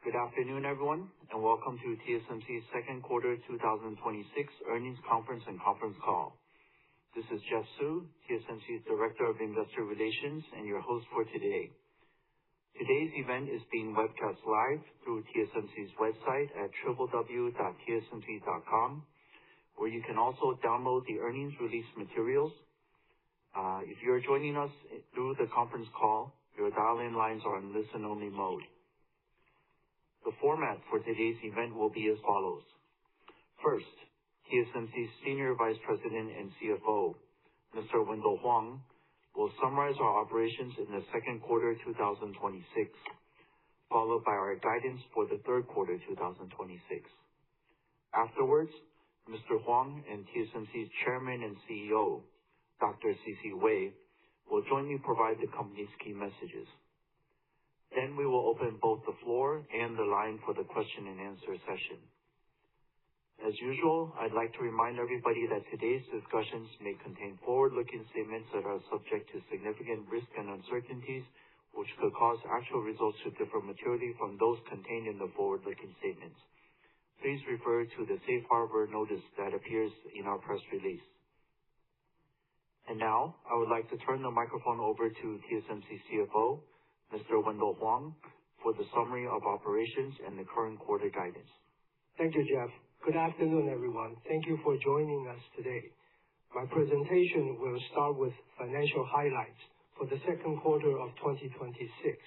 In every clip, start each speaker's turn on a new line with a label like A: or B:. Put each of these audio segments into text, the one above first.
A: Good afternoon, everyone, and welcome to TSMC's second quarter 2026 earnings conference and conference call. This is Jeff Su, TSMC's Director of Investor Relations and your host for today. Today's event is being webcast live through TSMC's website at www.tsmc.com, where you can also download the earnings release materials. If you're joining us through the conference call, your dial-in lines are on listen-only mode. The format for today's event will be as follows. First, TSMC's Senior Vice President and CFO, Mr. Wendell Huang, will summarize our operations in the second quarter 2026, followed by our guidance for the third quarter 2026. Afterwards, Mr. Huang and TSMC's Chairman and CEO, Dr. C.C. Wei, will jointly provide the company's key messages. Then we will open both the floor and the line for the question and answer session. As usual, I'd like to remind everybody that today's discussions may contain forward-looking statements that are subject to significant risk and uncertainties, which could cause actual results to differ materially from those contained in the forward-looking statements. Please refer to the safe harbor notice that appears in our press release. And now, I would like to turn the microphone over to TSMC CFO, Mr. Wendell Huang, for the summary of operations and the current quarter guidance.
B: Thank you, Jeff. Good afternoon, everyone. Thank you for joining us today. My presentation will start with financial highlights for the second quarter of 2026.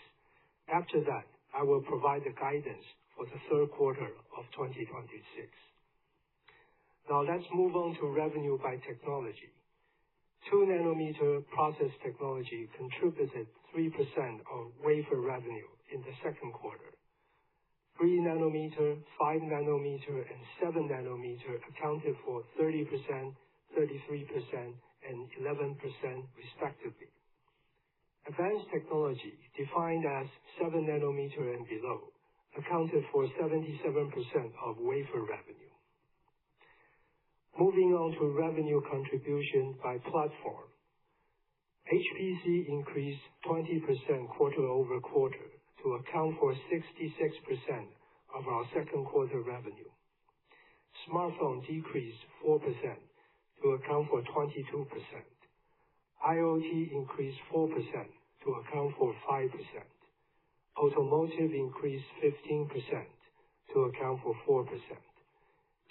B: After that, I will provide the guidance for the third quarter of 2026. Now let's move on to revenue by technology. 2nm process technology contributed 3% of wafer revenue in the second quarter. 3nm, 5nm, and 7nm accounted for 30%, 33%, and 11% respectively. Advanced technology, defined as 7nm and below, accounted for 77% of wafer revenue. Moving on to revenue contribution by platform. HPC increased 20% quarter-over-quarter to account for 66% of our second quarter revenue. Smartphone decreased 4% to account for 22%. IoT increased 4% to account for 5%. Automotive increased 15% to account for 4%.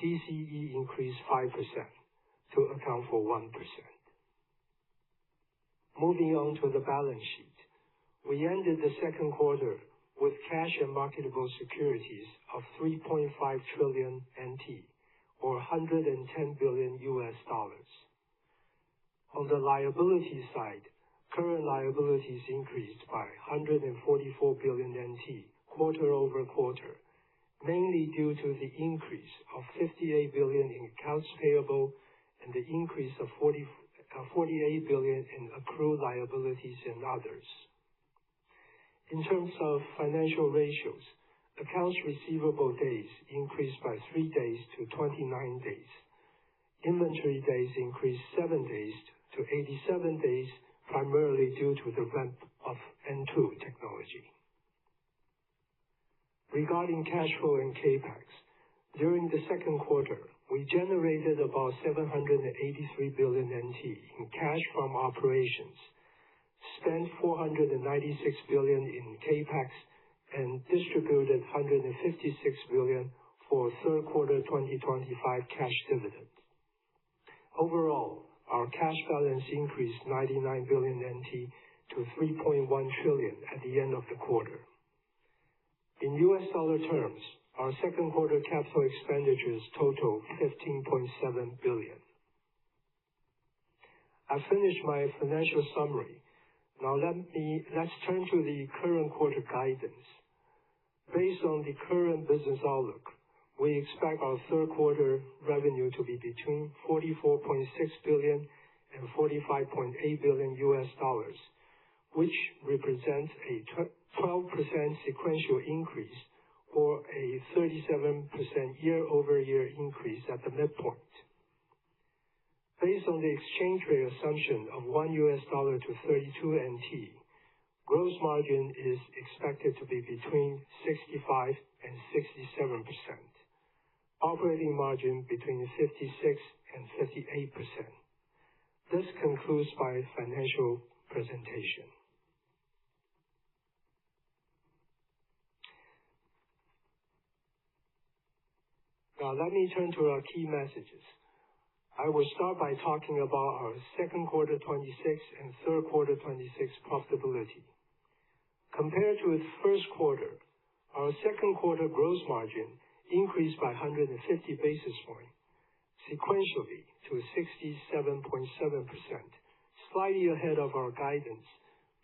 B: DCE increased 5% to account for 1%. Moving on to the balance sheet. We ended the second quarter with cash and marketable securities of 3.5 trillion NT, or $110 billion. On the liability side, current liabilities increased by 144 billion NT quarter-over-quarter, mainly due to the increase of 58 billion in accounts payable and the increase of 48 billion in accrued liabilities and others. In terms of financial ratios, accounts receivable days increased by 3 days to 29 days. Inventory days increased 7 days to 87 days, primarily due to the ramp of N2 technology. Regarding cash flow and CapEx, during the second quarter, we generated about 783 billion NT in cash from operations, spent 496 billion in CapEx, and distributed 156 billion for third quarter 2025 cash dividends. Overall, our cash balance increased 99 billion NT to 3.1 trillion at the end of the quarter. In US dollar terms, our second quarter capital expenditures total 15.7 billion. I finished my financial summary. Now let's turn to the current quarter guidance. Based on the current business outlook, we expect our third quarter revenue to be between 44.6 billion and 45.8 billion US dollars, which represents a 12% sequential increase or a 37% year-over-year increase at the midpoint. Based on the exchange rate assumption of $1 to 32 NT, gross margin is expected to be between 65 67%. Operating margin between 56 and 58%. This concludes my financial presentation. Now let me turn to our key messages. I will start by talking about our second quarter 26 and third quarter 26 profitability. Compared to its first quarter, our second quarter gross margin increased by 150 basis points sequentially to 67.7%, slightly ahead of our guidance,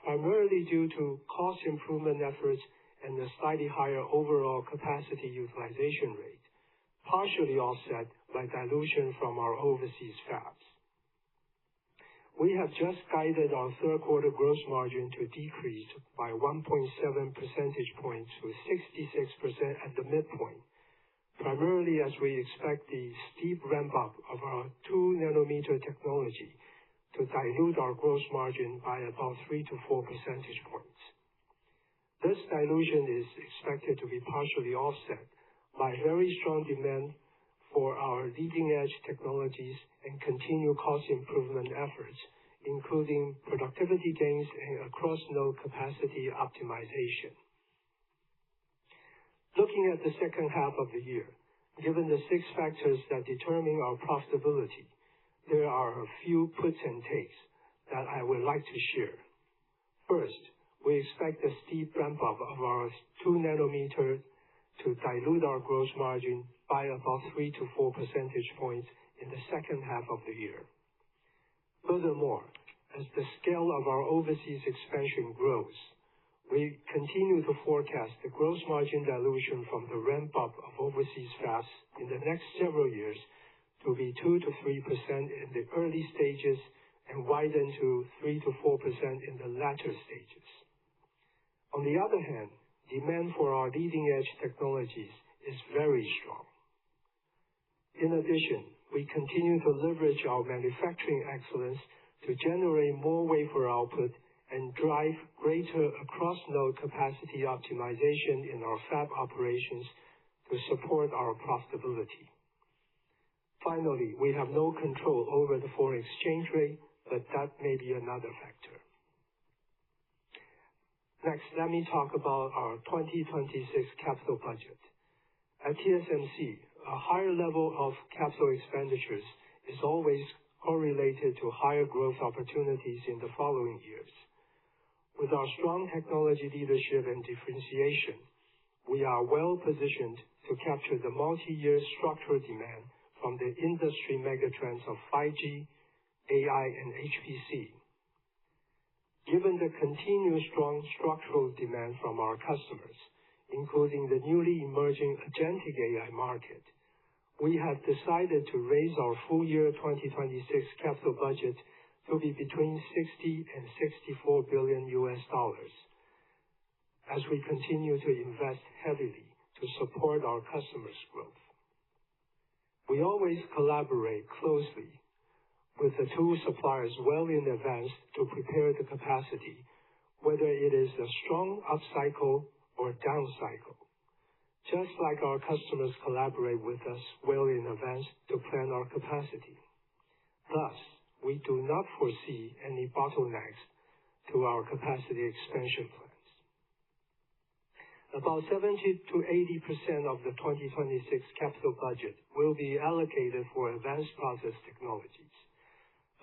B: primarily due to cost improvement efforts and a slightly higher overall capacity utilization rate, partially offset by dilution from our overseas fabs. We have just guided our third quarter gross margin to decrease by 1.7 percentage points to 66% at the midpoint, primarily as we expect the steep ramp-up of our 2-nanometer technology to dilute our gross margin by about 3 to 4 percentage points. This dilution is expected to be partially offset by very strong demand for our leading-edge technologies and continued cost improvement efforts, including productivity gains and across-node capacity optimization. Looking at the second half of the year, given the 6 factors that determine our profitability, there are a few puts and takes that I would like to share. First, we expect a steep ramp-up of our 2-nanometer to dilute our gross margin by about 3 to 4 percentage points in the second half of the year. Furthermore, as the scale of our overseas expansion grows, we continue to forecast the gross margin dilution from the ramp-up of overseas fabs in the next several years to be 2 to 3% in the early stages and widen to 3 to 4% in the latter stages. On the other hand, demand for our leading-edge technologies is very strong. In addition, we continue to leverage our manufacturing excellence to generate more wafer output and drive greater across-node capacity optimization in our fab operations to support our profitability. Finally, we have no control over the foreign exchange rate, but that may be another factor. Next, let me talk about our 2026 capital budget. At TSMC, a higher level of capital expenditures is always correlated to higher growth opportunities in the following years. With our strong technology leadership and differentiation, we are well positioned to capture the multi-year structural demand from the industry megatrends of 5G, AI, and HPC. Given the continued strong structural demand from our customers, including the newly emerging agentic AI market, we have decided to raise our full year 2026 capital budget to be between $60 and $64 billion as we continue to invest heavily to support our customers' growth. We always collaborate closely with the tool suppliers well in advance to prepare the capacity, whether it is a strong upcycle or down cycle, just like our customers collaborate with us well in advance to plan our capacity. Thus, we do not foresee any bottlenecks to our capacity expansion plans. About 70 to 80% of the 2026 capital budget will be allocated for advanced process technologies.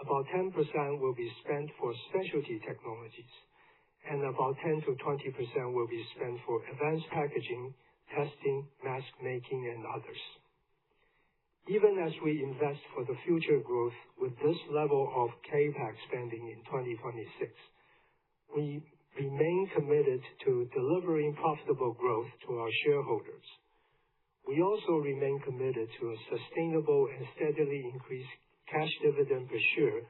B: About 10% will be spent for specialty technologies, and about 10 to 20% will be spent for advanced packaging, testing, mask making, and others. Even as we invest for the future growth with this level of CapEx spending in 2026, we remain committed to delivering profitable growth to our shareholders. We also remain committed to a sustainable and steadily increased cash dividend per share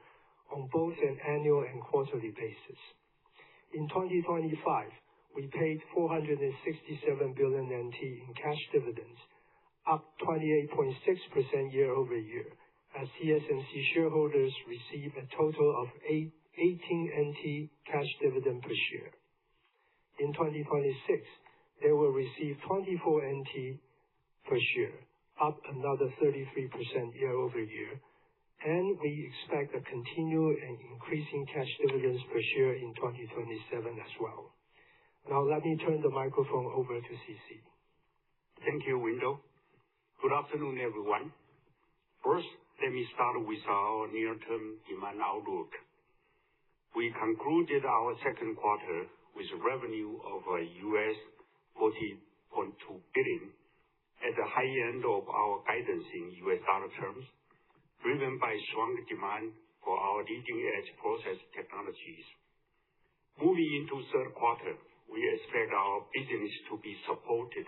B: on both an annual and quarterly basis. In 2025, we paid 467 billion NT in cash dividends, up 28.6% year over year, as TSMC shareholders received a total of 18 NT cash dividend per share. In 2026, they will receive 24 NT per share, up another 33% year-over-year, and we expect a continued and increasing cash dividends per share in 2027 as well. Now let me turn the microphone over to CC.
C: Thank you, Wendell. Good afternoon, everyone. First, let me start with our near-term demand outlook. We concluded our second quarter with revenue of US $40.2 billion at the high end of our guidance in US dollar terms, driven by strong demand for our leading-edge process technologies. Moving into third quarter, we expect our business to be supported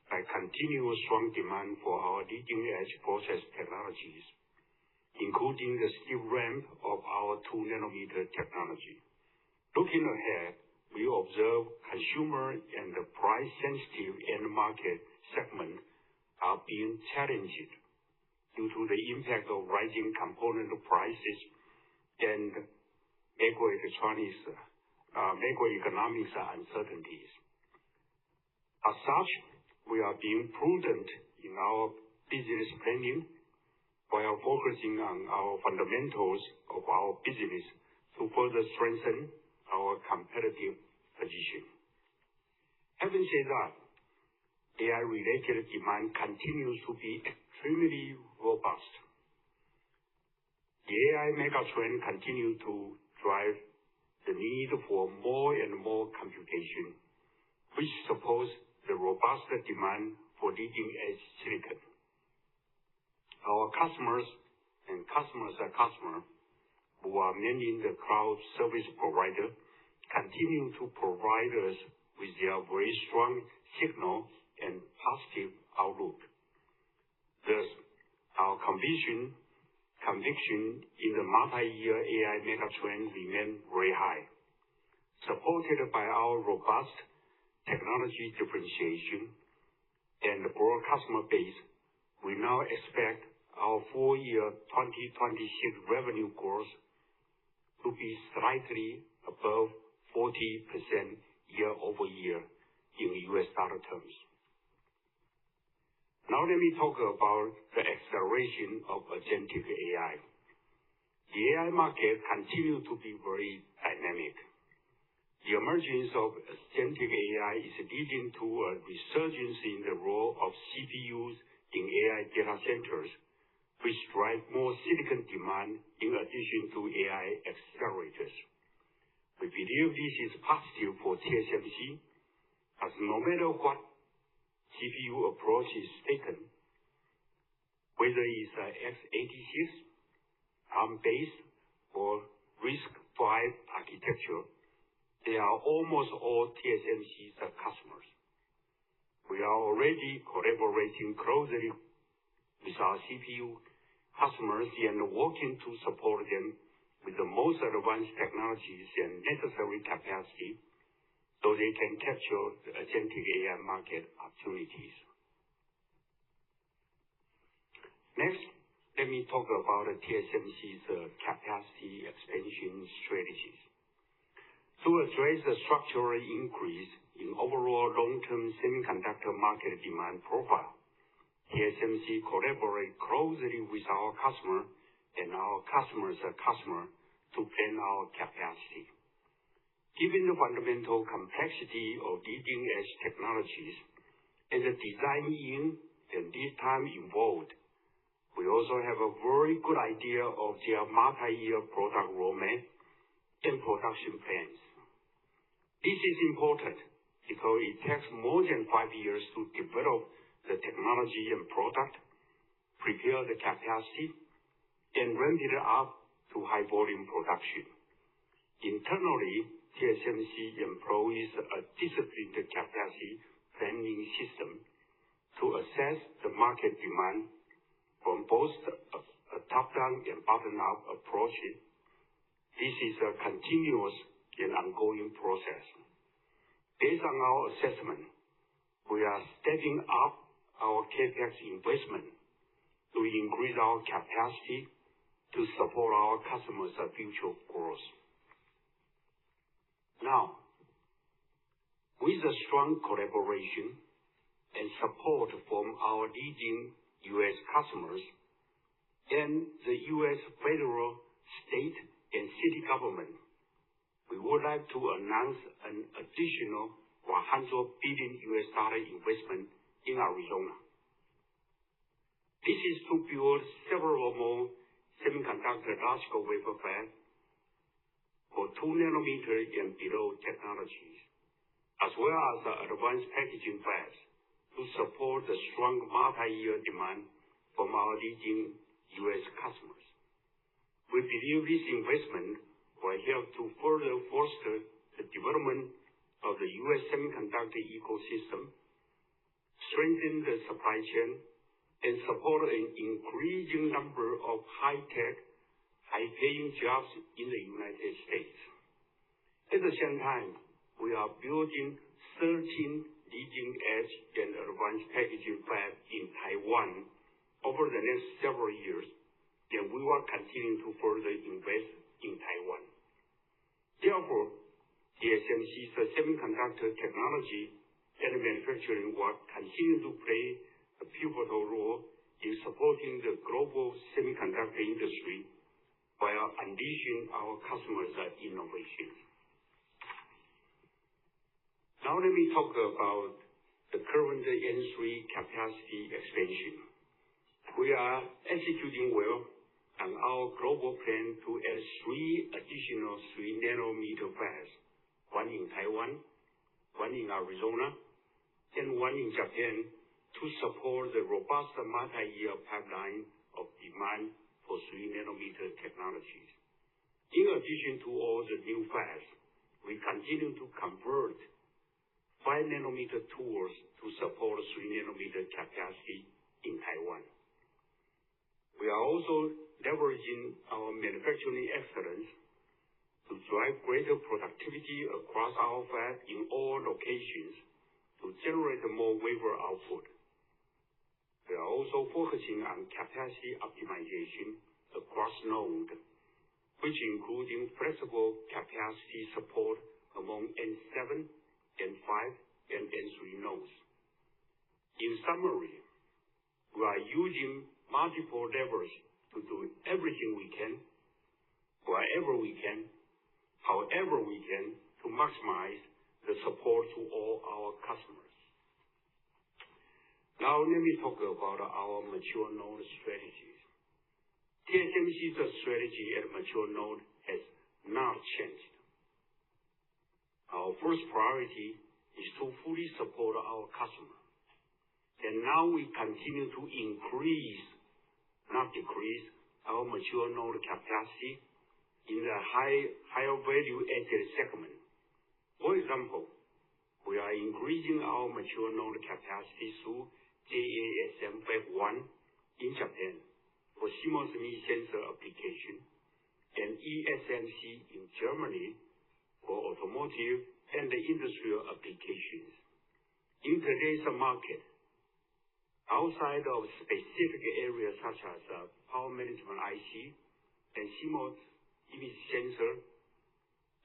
C: by continuous strong demand for our leading-edge process technologies, including the steep ramp of our 2-nanometer technology. Looking ahead, we observe consumer and the price-sensitive end market segment are being challenged due to the impact of rising component prices and macroeconomic uncertainties. As such, we are being prudent in our business planning while focusing on our fundamentals of our business to further strengthen our competitive position. Having said that, AI-related demand continues to be extremely robust. The AI megatrend continues to drive the need for more and more computation, which supports the robust demand for leading-edge silicon. Our customers and customers' customers, who are mainly the cloud service provider, continue to provide us with their very strong signal and positive outlook. Thus, our conviction in the multi-year AI megatrend remains very high. Supported by our robust technology differentiation and broad customer base, we now expect our full year 2026 revenue growth to be slightly above 40% year-over-year in US dollar terms. Now let me talk about the acceleration of agentic AI. The AI market continues to be very dynamic. The emergence of agentic AI is leading to a resurgence in the role of CPUs in AI data centers, which drive more silicon demand in addition to AI accelerators. We believe this is positive for TSMC, as no matter what CPU approach is taken, whether it's x86, ARM-based, or RISC-V architecture, they are almost all TSMC's customers. We are already collaborating closely with our CPU customers and working to support them with the most advanced technologies and necessary capacity so they can capture the agentic AI market opportunities. Next, let me talk about TSMC's capacity expansion strategies. To address the structural increase in overall long-term semiconductor market demand profile, TSMC collaborates closely with our customer and our customer's customer to plan our capacity. Given the fundamental complexity of leading-edge technologies and the design-in and lead time involved, we also have a very good idea of their multi-year product roadmap and production plans. This is important because it takes more than 5 years to develop the technology and product, prepare the capacity, and ramp it up to high volume production. Internally, TSMC employs a disciplined capacity planning system to assess the market demand from both a top-down and bottom-up approach. This is a continuous and ongoing process. Based on our assessment, we are stepping up our CapEx investment to increase our capacity to support our customers' future growth. Now, With a strong collaboration and support from our leading U.S. customers and the U.S. federal, state, and city government, we would like to announce an additional $100 billion investment in Arizona. This is to build several more semiconductor logical wafer fabs for 2 nanometer and below technologies, as well as advanced packaging fabs to support the strong multi-year demand from our leading U.S. customers. We believe this investment will help to further foster the development of the U.S. semiconductor ecosystem, strengthen the supply chain, and support an increasing number of high-tech, high-paying jobs in the United States. At the same time, we are building 13 leading-edge and advanced packaging fabs in Taiwan over the next several years, and we will continue to further invest in Taiwan. Therefore, TSMC's semiconductor technology and manufacturing will continue to play a pivotal role in supporting the global semiconductor industry while unleashing our customers' innovations. Now let me talk about the current N3 capacity expansion. We are executing well on our global plan to add 3 additional 3 nanometer fabs, one in Taiwan, one in Arizona, and one in Japan, to support the robust multi-year pipeline of demand for 3 nanometer technologies. In addition to all the new fabs, we continue to convert 5 nanometer tools to support 3 nanometer capacity in Taiwan. We are also leveraging our manufacturing excellence to drive greater productivity across our fab in all locations to generate more wafer output. We are also focusing on capacity optimization across nodes, which including flexible capacity support among N7, N5, and N3 nodes. In summary, we are using multiple levers to do everything we can, wherever we can, however we can, to maximize the support to all our customers. Now let me talk about our mature node strategies. TSMC's strategy at mature node has not changed. Our first priority is to fully support our customers. And now we continue to increase, not decrease, our mature node capacity in the higher value added segment. For example, we are increasing our mature node capacity through JASM Fab 1 in Japan for CMOS image sensor application, and ESMC in Germany for automotive and the industrial applications. In today's market, outside of specific areas such as power management IC and CMOS image sensor,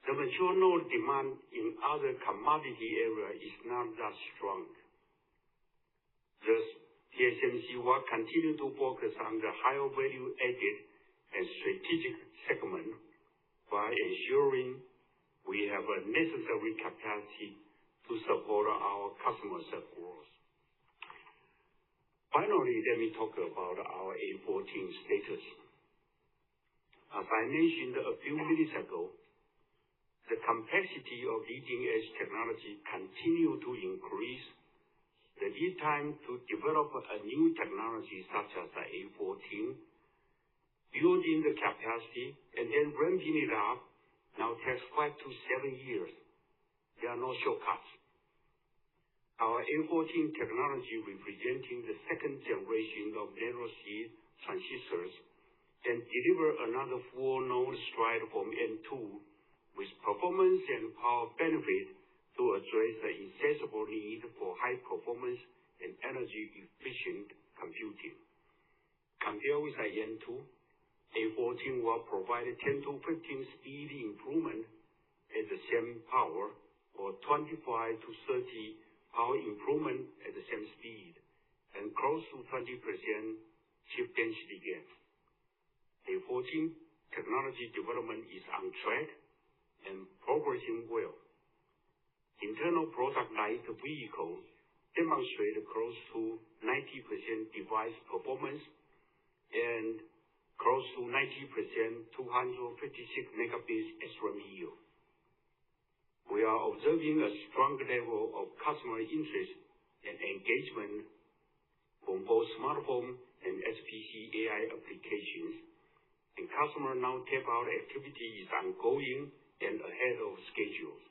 C: the mature node demand in other commodity areas is not that strong. Thus, TSMC will continue to focus on the higher value added and strategic segment by ensuring we have a necessary capacity to support our customers' growth. Finally, let me talk about our A14 status. As I mentioned a few minutes ago, the complexity of leading-edge technology continue to increase. The lead time to develop a new technology such as the A14, building the capacity, and then ramping it up now takes 5 to 7 years. There are no shortcuts. Our A14 technology, representing the second generation of nanosheet transistors, can deliver another full node stride from N2 with performance and power benefit to address the insatiable need for high performance and energy efficient computing. Compared with the N2, A14 will provide 10 to 15 speed improvement at the same power for 25 to 30 power improvement at the same speed and close to 20% chip density gain. A14 technology development is on track and progressing well. Internal product light vehicle demonstrate close to 90% device performance and close to 90% 256 megabits SRAM yield. We are observing a strong level of customer interest and engagement from both smartphone and HPC AI applications, and customer now tape-out activity is ongoing and ahead of schedules.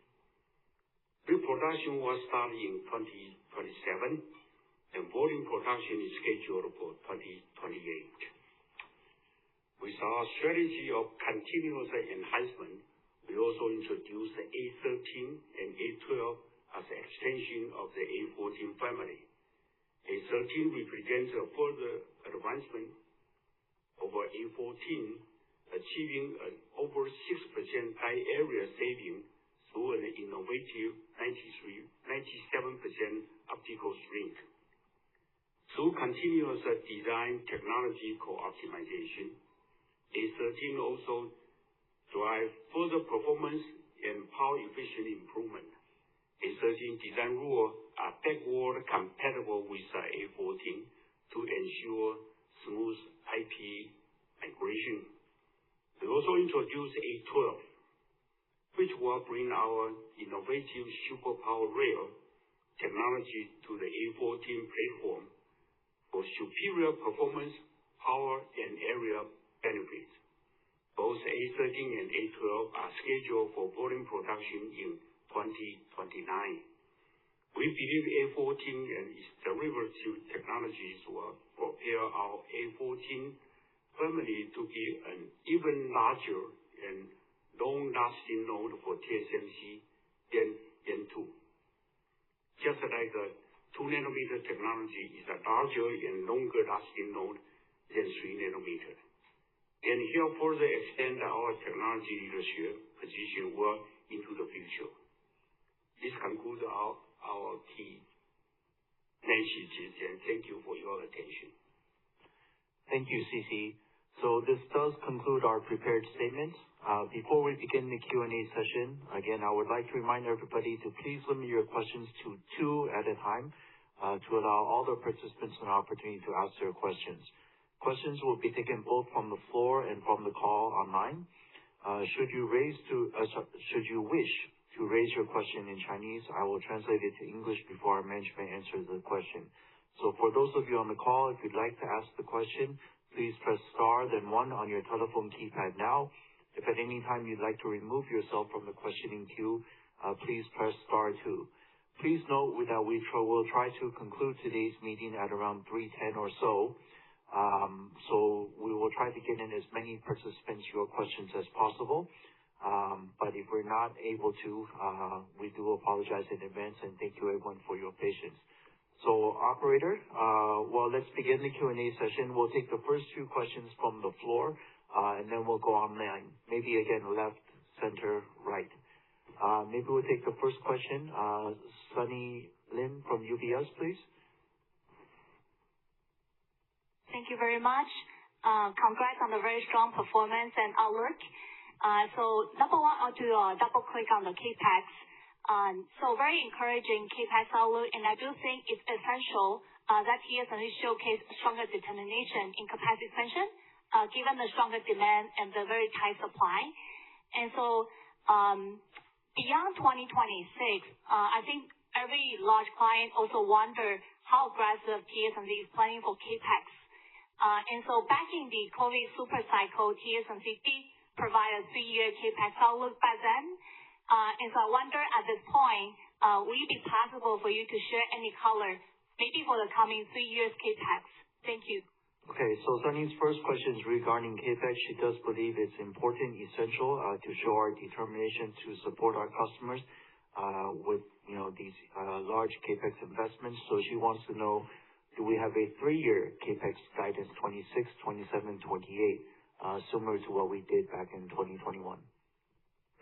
C: Pre-production was started in 2027, and volume production is scheduled for 2028. With our strategy of continuous enhancement, we also introduced the A13 and A12 as an extension of the A14 family. A13 represents a further advancement over A14, achieving an over 6% die area saving through an innovative 97% optical shrink. Through continuous design technology co-optimization, A13 also drive further performance and power efficient improvement. A13 design rules are backward compatible with A14 to ensure smooth IP migration. We also introduced A12, which will bring our innovative super power rail technology to the A14 platform for superior performance, power, and area benefits. Both A13 and A12 are scheduled for volume production in 2029. We believe A14 and its derivative technologies will prepare our A14 family to be an even larger and long-lasting node for TSMC than N2. Just like the 2-nanometer technology is a larger and longer-lasting node than 3-nanometer. And here further extend our technology leadership position well into the future. This concludes our key messages, and thank you for your attention.
A: Thank you, C.C. So this does conclude our prepared statements. Before we begin the Q&A session, again, I would like to remind everybody to please limit your questions to 2 at a time to allow all the participants an opportunity to ask their questions. Questions will be taken both from the floor and from the call online. Should you wish to raise your question in Chinese, I will translate it to English before our management answers the question. So for those of you on the call, if you'd like to ask the question, please press star then 1 on your telephone keypad now. If at any time you'd like to remove yourself from the questioning queue, please press star 2. Please note that we will try to conclude today's meeting at around 3:10 or so. So we will try to get in as many participants your questions as possible. But if we're not able to, we do apologize in advance, and thank you everyone for your patience. So operator, let's begin the Q&A session. We'll take the first 2 questions from the floor, and then we'll go online. Maybe again, left, center, right. Maybe we'll take the first question. Sunny Lin from UBS, please.
D: Thank you very much. Congrats on the very strong performance and outlook. So number 1, I want to double click on the CAPEX. So very encouraging CAPEX outlook, and I do think it's essential that TSMC showcase stronger determination in capacity expansion, given the stronger demand and the very tight supply. And so beyond 2026, I think every large client also wonder how aggressive TSMC is planning for CAPEX. And so back in the COVID super cycle, TSMC did provide a 3-year CAPEX outlook back then. And so I wonder at this point, will it be possible for you to share any color, maybe for the coming 3 years CAPEX? Thank you.
A: Okay, so Sunny's first question is regarding CAPEX. She does believe it's important, essential to show our determination to support our customers with these large CAPEX investments. So she wants to know, do we have a 3-year CAPEX guidance, 26, 27, 28, similar to what we did back in 2021?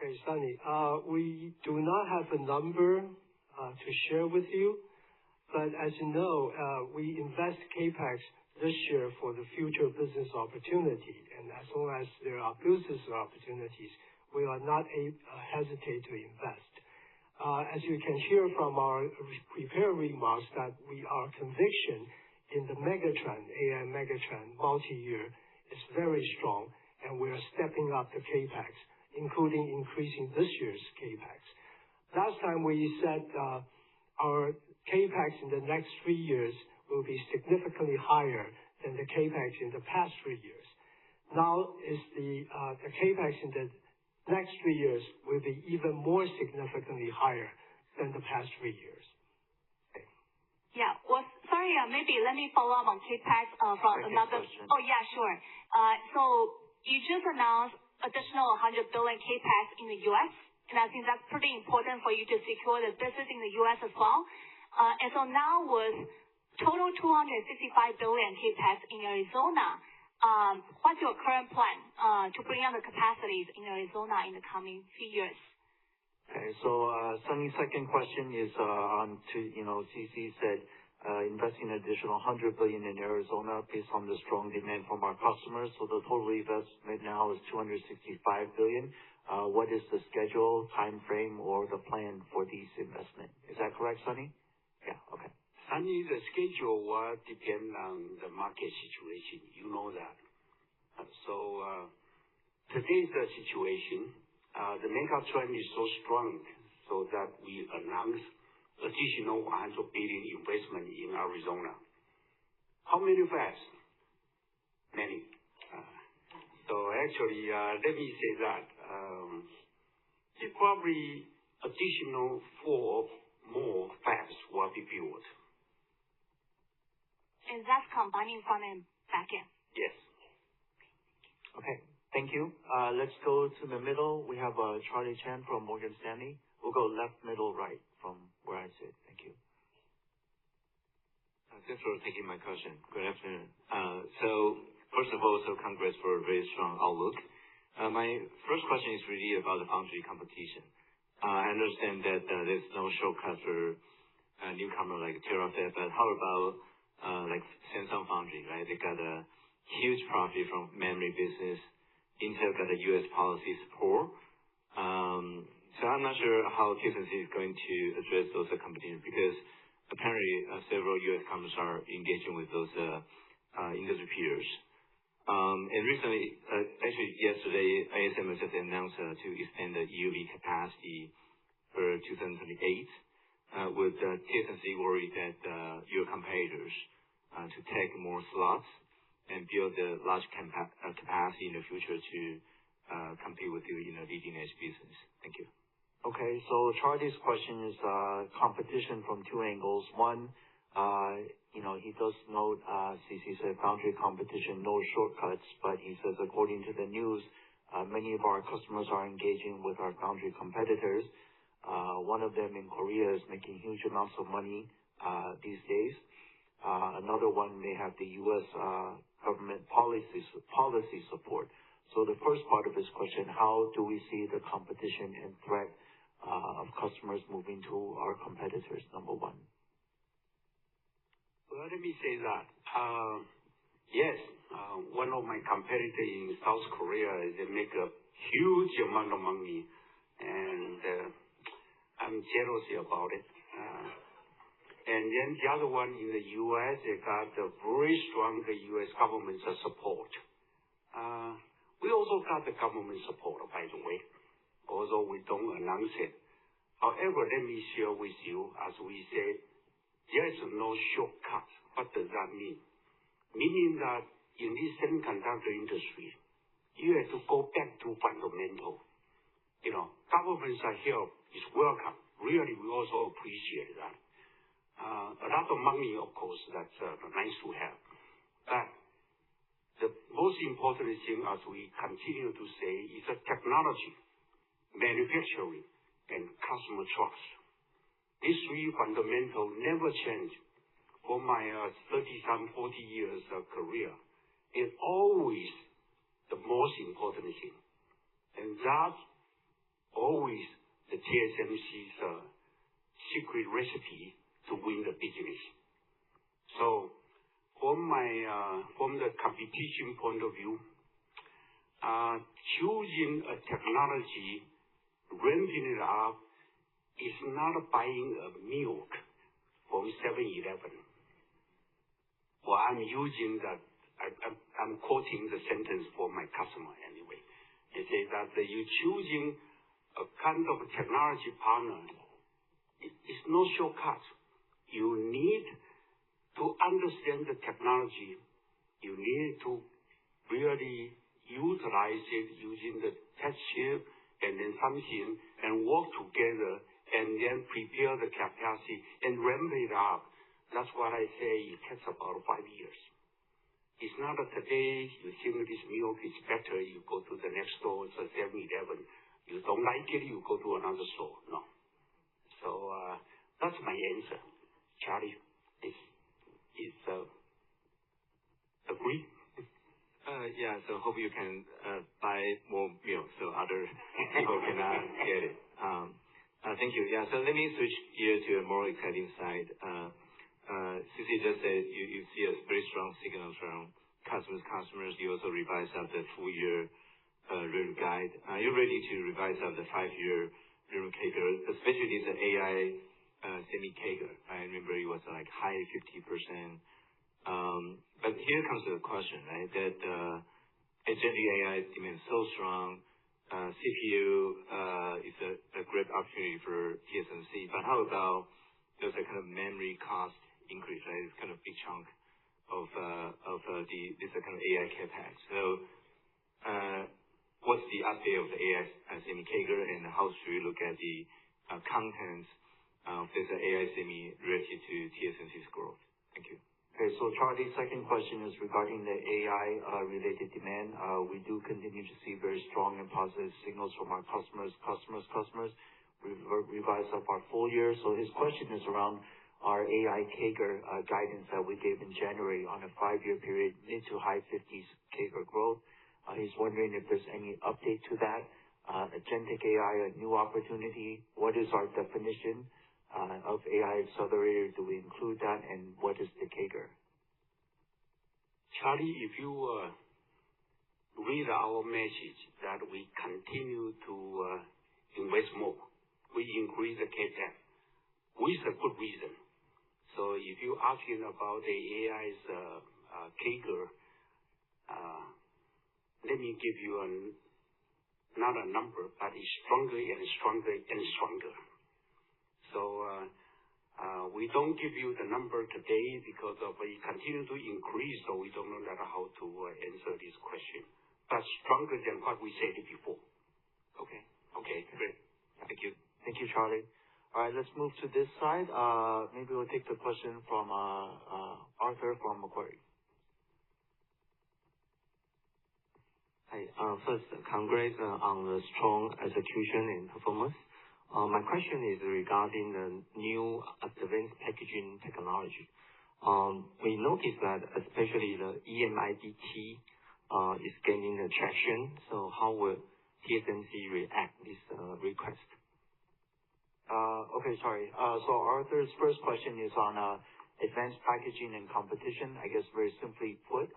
B: Okay, Sunny. We do not have a number to share with you, but as you know, we invest CapEx this year for the future business opportunity, and as long as there are business opportunities, we are not hesitate to invest. As you can hear from our prepared remarks, that our conviction in the megatrend, AI megatrend, multi-year, is very strong, and we are stepping up the CapEx, including increasing this year's CapEx. Last time we said our CapEx in the next 3 years will be significantly higher than the CapEx in the past 3 years. Now the CapEx in the next 3 years will be even more significantly higher than the past 3 years. Okay.
D: Yeah. Well, sorry, maybe let me follow up on CapEx from another.
A: Question.
D: Oh, yeah, sure. So you just announced additional $100 billion CapEx in the U.S., and I think that's pretty important for you to secure the business in the U.S. as well. And so now with total $265 billion CapEx in Arizona, what's your current plan to bring on the capacities in Arizona in the coming few years?
A: Okay, so Sunny's second question is on to, CC said investing an additional $100 billion in Arizona based on the strong demand from our customers. So the total investment now is $265 billion. What is the schedule, time frame, or the plan for these investment? Is that correct, Sunny? Yeah, okay.
C: Sunny, the schedule will depend on the market situation. You know that. So today's situation, the mega trend is so strong, so that we announced additional $100 billion investment in Arizona. How many fabs? Many. So actually, let me say that probably additional 4 more fabs will be built.
D: And that's combining front and back end?
C: Yes.
A: Okay, thank you. Let's go to the middle. We have Charlie Chan from Morgan Stanley. We'll go left, middle, right from where I sit. Thank you.
E: Thanks for taking my question. Good afternoon. So first of all, congrats for a very strong outlook. My first question is really about the foundry competition. I understand that there's no shortcut for a newcomer like Terafab, but how about like Samsung Foundry, right? They got a huge profit from memory business. Intel got a U.S. policy support. So I'm not sure how TSMC is going to address those competition, because apparently several U.S. companies are engaging with those industry peers. And recently, actually yesterday, ASM just announced to extend the EUV capacity for 2028. With TSMC worried that your competitors to take more slots and build a large capacity in the future to compete with you in the leading edge business. Thank you.
A: Okay, so Charlie's question is competition from 2 angles. One, he does note, CC said foundry competition, no shortcuts, but he says according to the news, many of our customers are engaging with our foundry competitors. One of them in Korea is making huge amounts of money these days. Another one may have the U.S. government policy support. So the first part of his question, how do we see the competition and threat of customers moving to our competitors, number one?
C: Well, let me say that. Yes, one of my competitors in South Korea, they make a huge amount of money, and I'm jealous about it. And then the other one in the U.S., they got a very strong U.S. government support. We also got the government support, by the way, although we don't announce it. However, let me share with you, as we said, there is no shortcut. What does that mean? Meaning that in this semiconductor industry, you have to go back to fundamental. Government's help is welcome. Really, we also appreciate that. A lot of money, of course, that's nice to have. But the most important thing, as we continue to say, is the technology, manufacturing, and customer trust. These 3 fundamentals never change. For my 30-some, 40 years of career, it's always the most important thing. And that always the TSMC's secret recipe to win the business. So from the competition point of view, choosing a technology, ramping it up, is not buying a milk from 7-Eleven. Well, I'm using that. I'm quoting the sentence for my customer anyway. They say that you choosing a kind of technology partner, it's no shortcut. You need to understand the technology. You need to really utilize it using the test chip and then something and work together and then prepare the capacity and ramp it up. That's what I say it takes about 5 years. It's not that today you think this milk is better, you go to the next store, it's a 7-Eleven. You don't like it, you go to another store. No. So that's my answer. Charlie, is agree?
E: Yeah, so hope you can buy more milk so other people can get it. Thank you. Yeah, so let me switch gear to a more exciting side. CC just said you see a very strong signal from customers. You also revised up the full year revenue guide. Are you ready to revise up the 5-year revenue CAGR, especially the AI semi CAGR? I remember it was like high 50%. But here comes the question, right? That agentic AI demand so strong. CPU is a great opportunity for TSMC. But how about there's a kind of memory cost increase, right? It's kind of big chunk of this kind of AI capex. So what's the update of the AI semi CAGR, and how should we look at the contents of this AI semi related to TSMC's growth? Thank you.
A: Okay, so Charlie's second question is regarding the AI-related demand. We do continue to see very strong and positive signals from our customers. We've revised up our full year. So his question is around our AI CAGR guidance that we gave in January on a 5-year period, mid to high 50s CAGR growth. He's wondering if there's any update to that. Agentic AI, a new opportunity. What is our definition of AI accelerator? Do we include that, and what is the CAGR?
C: Charlie, if you read our message that we continue to invest more, we increase the CapEx with a good reason. So if you're asking about the AI's CAGR, let me give you not a number, but it's stronger and stronger and stronger. So we don't give you the number today because we continue to increase, so we don't know how to answer this question. But stronger than what we said before.
E: Okay.
C: Okay, great.
E: Thank you.
A: Thank you, Charlie. All right, let's move to this side. Maybe we'll take the question from Arthur from Macquarie.
F: Hi. First, congrats on the strong execution and performance. My question is regarding the new advanced packaging technology. We noticed that especially the EMIB-T is gaining traction. So how will TSMC react this request?
A: Okay, sorry. So Arthur's first question is on advanced packaging and competition. I guess very simply put,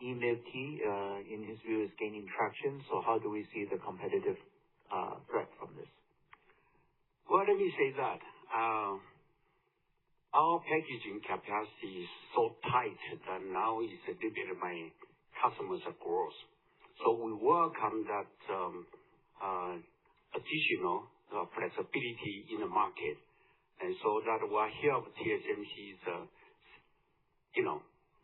A: EMIB-T, in his view, is gaining traction. So how do we see the competitive threat from this?
C: Well, let me say that our packaging capacity is so tight that now it's a little bit of my customers' growth. So we welcome that additional flexibility in the market, and so that will help TSMC's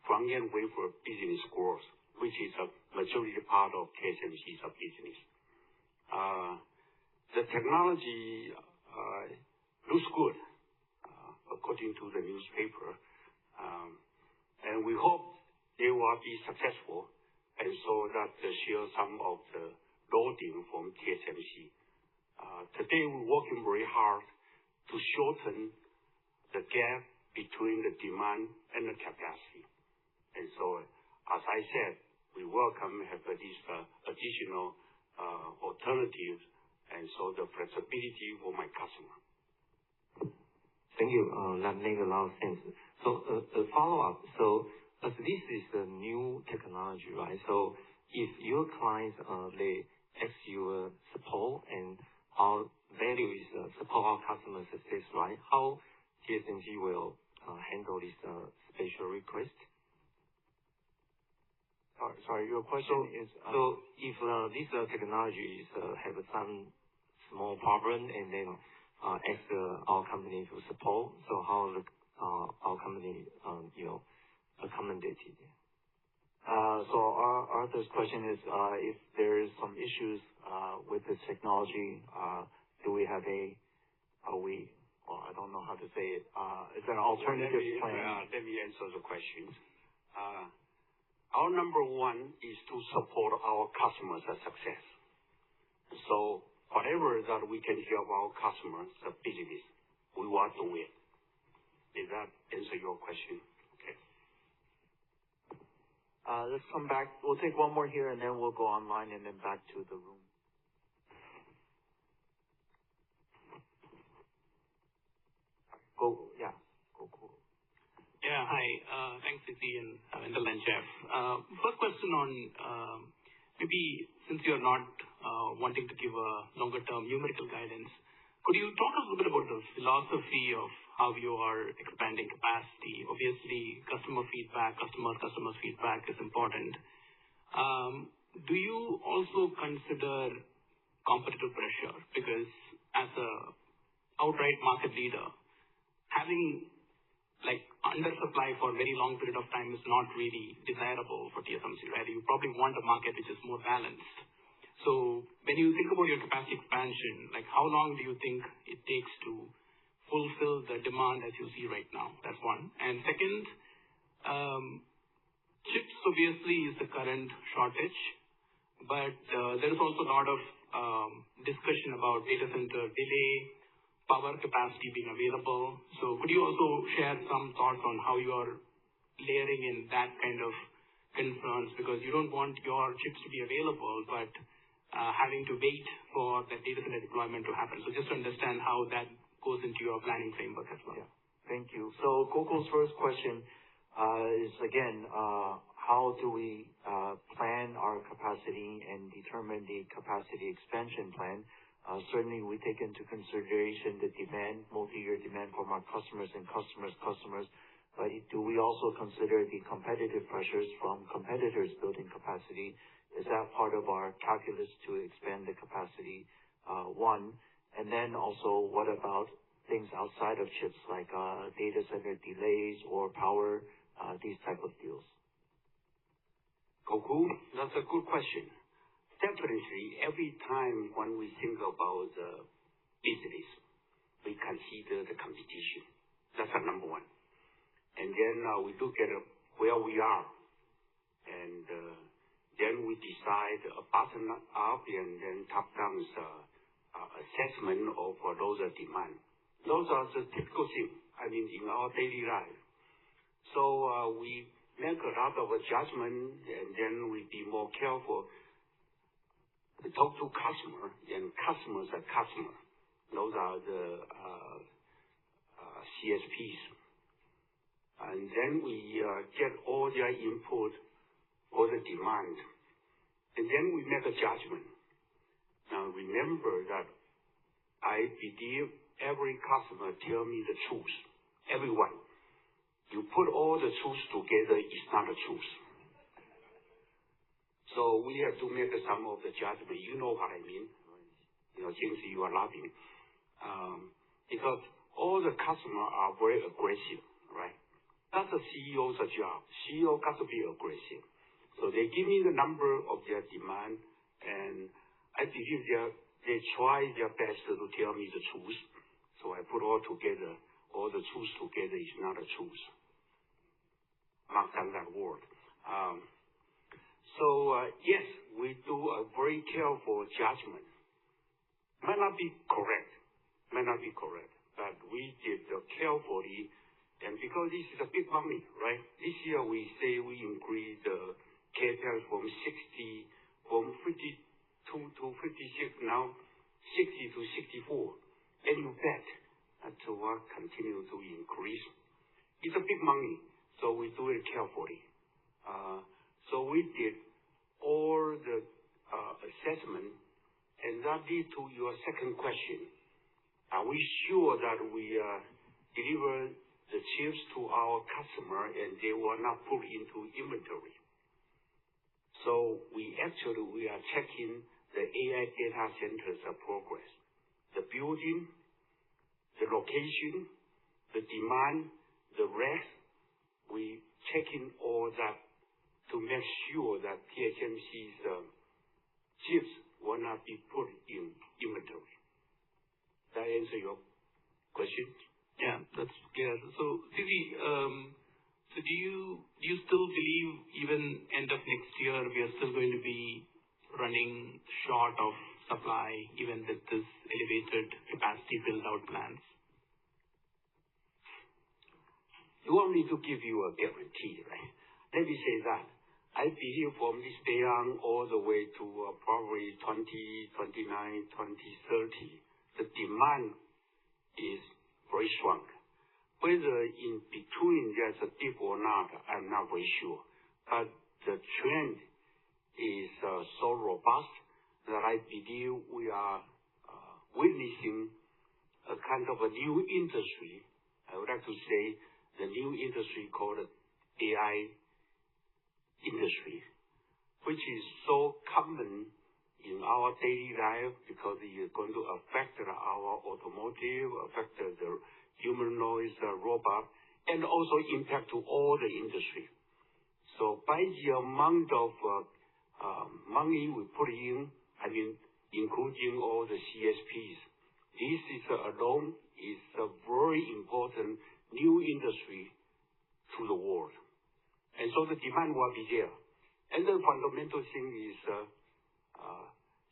C: front-end wafer business growth, which is a majority part of TSMC's business. The technology looks good, according to the newspaper, and we hope they will be successful, and so that they share some of the loading from TSMC. Today we're working very hard to shorten the gap between the demand and the capacity. And so, as I said, we welcome have these additional alternatives and so the flexibility for my customer.
F: Thank you. That makes a lot of sense. So a follow-up. So as this is a new technology, right? So if your clients, they ask you support and our value is support our customer success, right? How TSMC will handle this special request?
A: Sorry, your question is...
F: So if this technology is have some small problem and then ask our company to support, so how our company, accommodated?
A: So Arthur's question is, if there is some issues with this technology, do we have I don't know how to say it. Is there an alternative plan?
C: Let me answer the questions. Our number one is to support our customers' success. So whatever that we can help our customers' business, we want to win. Did that answer your question? Okay.
A: Let's come back. We'll take one more here, and then we'll go online and then back to the room. Go, cool.
G: Yeah, hi. Thanks, C.C. and Wendell and Jeff. First question on maybe since you're not wanting to give a longer-term numerical guidance, could you talk a little bit about the philosophy of how you are expanding capacity? Obviously, customer feedback is important. Do you also consider competitive pressure? Because as a outright market leader, having undersupply for a very long period of time is not really desirable for TSMC, right? You probably want a market which is more balanced. So when you think about your capacity expansion, how long do you think it takes to fulfill the demand as you see right now? That's one. And second, chips obviously is the current shortage, but there is also a lot of discussion about data center delay, power capacity being available. So could you also share some thoughts on how you are layering in that kind of concerns? Because you don't want your chips to be available, but having to wait for that data center deployment to happen. So just to understand how that goes into your planning framework as well.
A: Yeah. Thank you. So Gokul's first question is, again, how do we plan our capacity and determine the capacity expansion plan? Certainly, we take into consideration the demand, multi-year demand from our customers and customers. But do we also consider the competitive pressures from competitors building capacity? Is that part of our calculus to expand the capacity? One. And then also, what about things outside of chips, like data center delays or power, these type of deals?
C: Gokul, that's a good question. Definitely, every time when we think about the business, we consider the competition. That's our number one. And then we look at where we are, and then we decide a bottom-up and then top-down assessment of those demand. Those are the typical things, in our daily life. So we make a lot of adjustment, and then we be more careful. We talk to customer, and customers are customer. Those are the CSPs. And then we get all their input for the demand. And then we make a judgment. Now remember that I believe every customer tell me the truth. Everyone. You put all the truth together, it's not the truth. So we have to make some of the judgment. You know what I mean. James, you are laughing. Because all the customers are very aggressive, right? That's the CEO's job. CEO got to be aggressive. So they give me the number of their demand, and I believe they try their best to tell me the truth. So I put all together. All the truth together is not the truth. Mark down that word. Yes, we do a very careful judgment. Might not be correct, but we did carefully, and because this is a big money, right? This year we say we increase the CapEx from 52 to 56 now. 60 to 64. And you bet that will continue to increase. It's a big money, so we do it carefully. So we did all the assessment, and that leads to your second question. Are we sure that we deliver the chips to our customer and they will not put into inventory? So we are checking the AI data centers progress, the building, the location, the demand, the rest. We checking all that to make sure that TSMC's chips will not be put in inventory. That answer your question?
G: Yeah, that's clear. So, C.C., so do you still believe even end of next year we are still going to be running short of supply even with this elevated capacity build-out plans?
C: You want me to give you a guarantee, right? Let me say that. I believe from this day on all the way to probably 2029, 2030, the demand is very strong. Whether in between there's a dip or not, I'm not very sure. But the trend is so robust that I believe we are witnessing a kind of a new industry. I would like to say the new industry called AI industry, which is so common in our daily life because it is going to affect our automotive, affect the humanoid robot, and also impact to all the industry. So by the amount of money we put in, I mean, including all the CSPs, this is alone is a very important new industry to the world. And so the demand will be there. And the fundamental thing is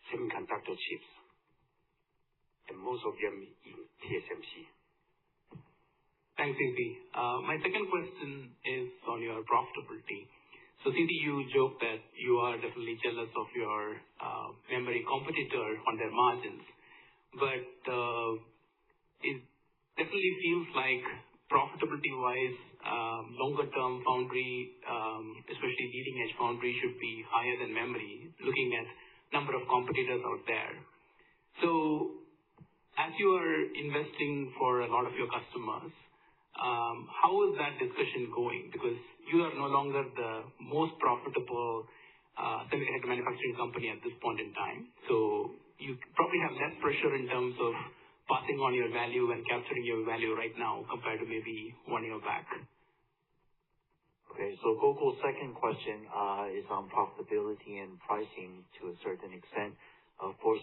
C: semiconductor chips, and most of them in TSMC.
G: Thanks, C.C. My second question is on your profitability. So, C.C., you joked that you are definitely jealous of your memory competitor on their margins, but it definitely feels like profitability-wise, longer-term foundry, especially leading-edge foundry, should be higher than memory, looking at number of competitors out there. So, as you are investing for a lot of your customers, how is that discussion going? Because you are no longer the most profitable semiconductor manufacturing company at this point in time. So, you probably have less pressure in terms of passing on your value and capturing your value right now compared to maybe 1 year back.
A: Okay, so Gokul's second question is on profitability and pricing to a certain extent. Of course,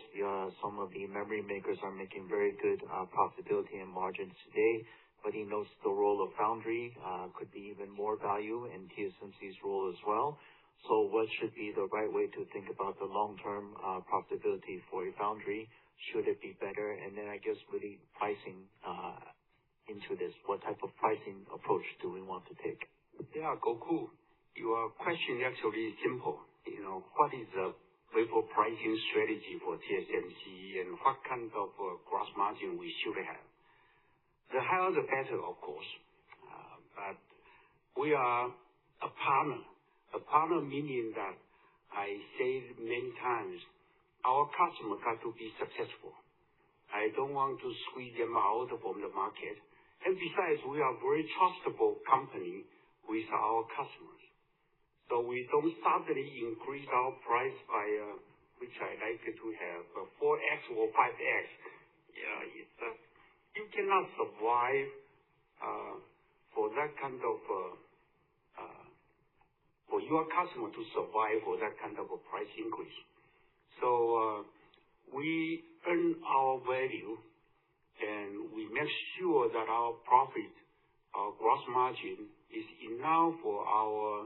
A: some of the memory makers are making very good profitability and margins today, but he notes the role of foundry could be even more value in TSMC's role as well. So what should be the right way to think about the long-term profitability for a foundry? Should it be better? And then I guess really pricing into this. What type of pricing approach do we want to take?
C: Yeah, Gokul, your question actually is simple. What is the wafer pricing strategy for TSMC and what kind of gross margin we should have? The higher the better, of course. But we are a partner. A partner meaning that I say many times, our customer got to be successful. I don't want to squeeze them out from the market. And besides, we are a very trustable company with our customers. So we don't suddenly increase our price by, which I like to have, 4x or 5x. Yeah, you cannot survive for that kind of, for your customer to survive for that kind of a price increase. So we earn our value and we make sure that our profit, our gross margin is enough for our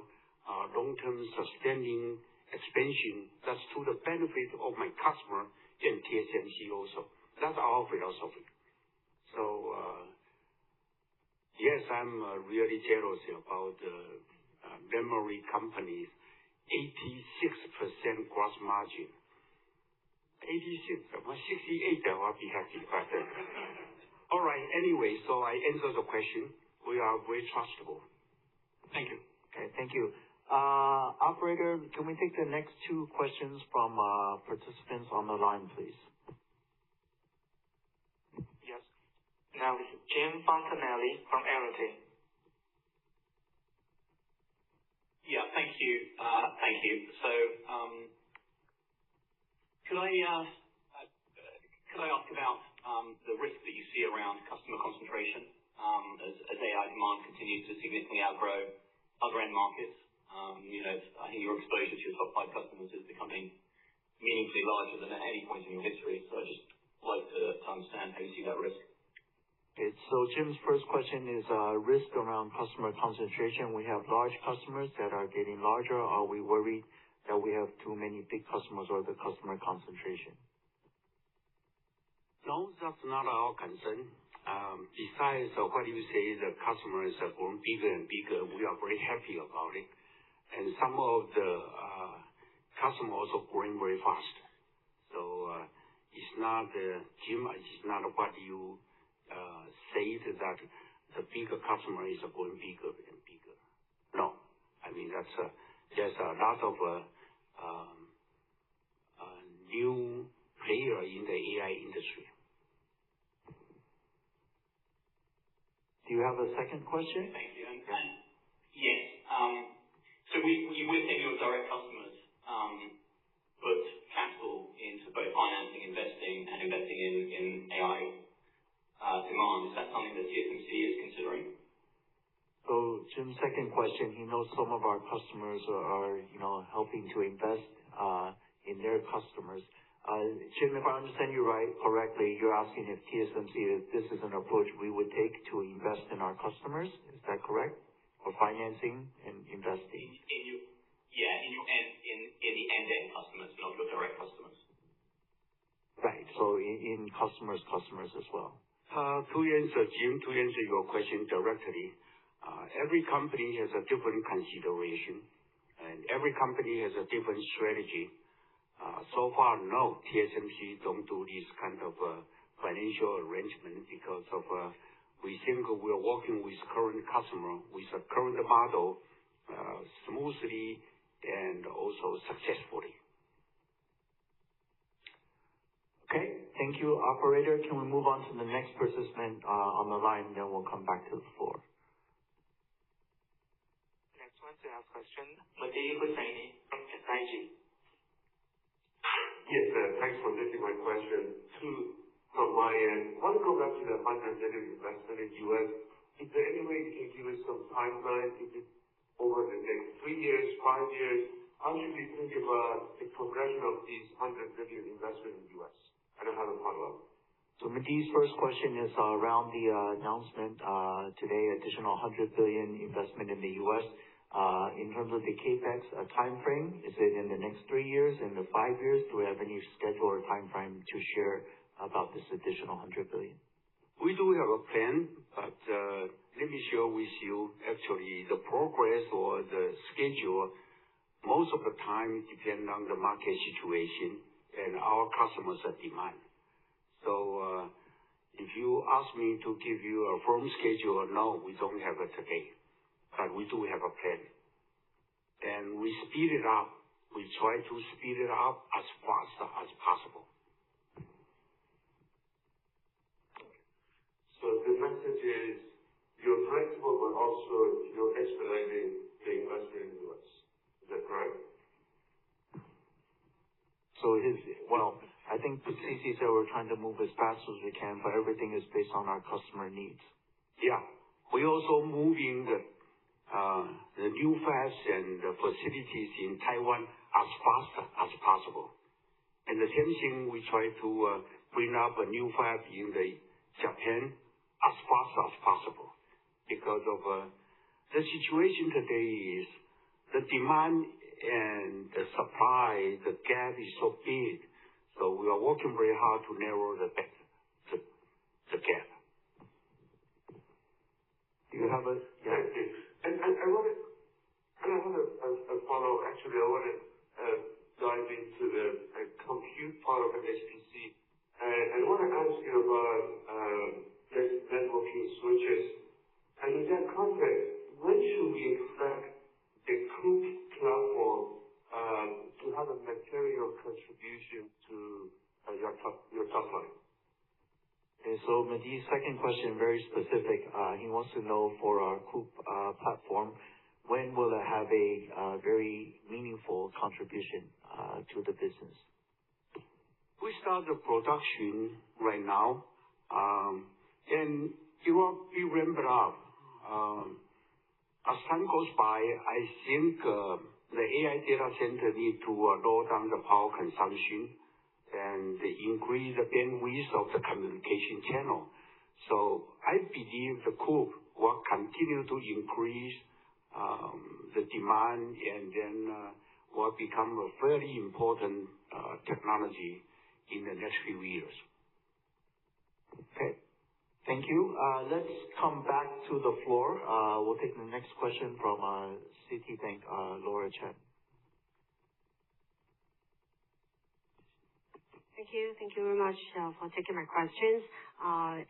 C: long-term sustaining expansion. That's to the benefit of my customer and TSMC also. That's our philosophy. So yes, I'm really jealous about memory companies, 86% gross margin. 86, well, 68, I'll be happy. But, all right, anyway, so I answer the question. We are very trustable.
G: Thank you.
A: Okay, thank you. Operator, can we take the next two questions from participants on the line, please?
F: Yes. Now, Jim Fontanelli from Arete.
H: Yeah, thank you. Thank you. So, could I ask about the risk that you see around customer concentration as AI demand continues to significantly outgrow other end markets? I think your exposure to your top 5 customers is becoming meaningfully larger than at any point in your history. So I'd just like to understand how you see that risk.
A: Okay, so Jim's first question is risk around customer concentration. We have large customers that are getting larger. Are we worried that we have too many big customers or the customer concentration?
C: No, that's not our concern. Besides what you say, the customers are growing bigger and bigger. We are very happy about it. And some of the customers also growing very fast. So it's not, Jim, it's not what you say that the bigger customer is going bigger and bigger. No. I mean, there's a lot of new player in the AI industry.
A: Do you have a second question?
H: Thank you. And yes. So we're seeing your direct customers put capital into both financing, investing, and investing in AI demand. Is that something that TSMC is considering?
A: So Jim's second question, he knows some of our customers are helping to invest in their customers. Jim, if I understand you correctly, you're asking if TSMC, if this is an approach we would take to invest in our customers. Is that correct? Or financing and investing?
H: In the end customers, not your direct customers.
A: Right. So in customers as well.
C: To answer, Jim, to answer your question directly, every company has a different consideration, and every company has a different strategy. So far, no, TSMC don't do this kind of financial arrangement because of we think we are working with current customer with a current model smoothly and also successfully.
A: Okay, thank you, operator. Can we move on to the next participant on the line, then we'll come back to the floor.
F: Next one to ask question, Mehdi Hosseini from SIG.
I: Yes, thanks for taking my question. Two from my end. I want to go back to the $100 billion investment in U.S. Is there any way you can give us some timeline? Is it over the next 3 years, 5 years? How should we think about the progression of these $100 billion investment in U.S.? I don't have a follow-up.
A: So Mehdi's first question is around the announcement today, additional $100 billion investment in the U.S. In terms of the CapEx time frame, is it in the next 3 years, in the 5 years? Do we have any schedule or time frame to share about this additional $100 billion?
C: We do have a plan, but let me share with you actually the progress or the schedule. Most of the time depend on the market situation and our customers' demand. So if you ask me to give you a firm schedule, no, we don't have it today. But we do have a plan. And we speed it up. We try to speed it up as fast as possible.
I: So the message is you're flexible, but also you're expediting the investment in the U.S. Is that correct?
A: So I think the CC said we're trying to move as fast as we can, but everything is based on our customer needs.
C: Yeah. We also moving the new fabs and the facilities in Taiwan as fast as possible. And the same thing, we try to bring up a new fab in Japan as fast as possible. Because of the situation today is the demand and the supply, the gap is so big. So we are working very hard to narrow the gap.
A: Do you have a...
I: Yeah. And I have a follow-up. Actually, I want to dive into the compute part of an HPC. I want to ask you about networking switches. And in that context, when should we expect the COUP platform to have a material contribution to your top line?
A: Okay, so Mehdi's second question, very specific. He wants to know for our COUP platform, when will it have a very meaningful contribution to the business?
C: We start the production right now, and it will be ramped up. As time goes by, I think the AI data center need to lower down the power consumption and increase the bandwidth of the communication channel. So I believe the COUP will continue to increase the demand and then will become a very important technology in the next few years.
A: Okay. Thank you. Let's come back to the floor. We'll take the next question from Citibank, Laura Chen.
J: Thank you. Thank you very much for taking my questions.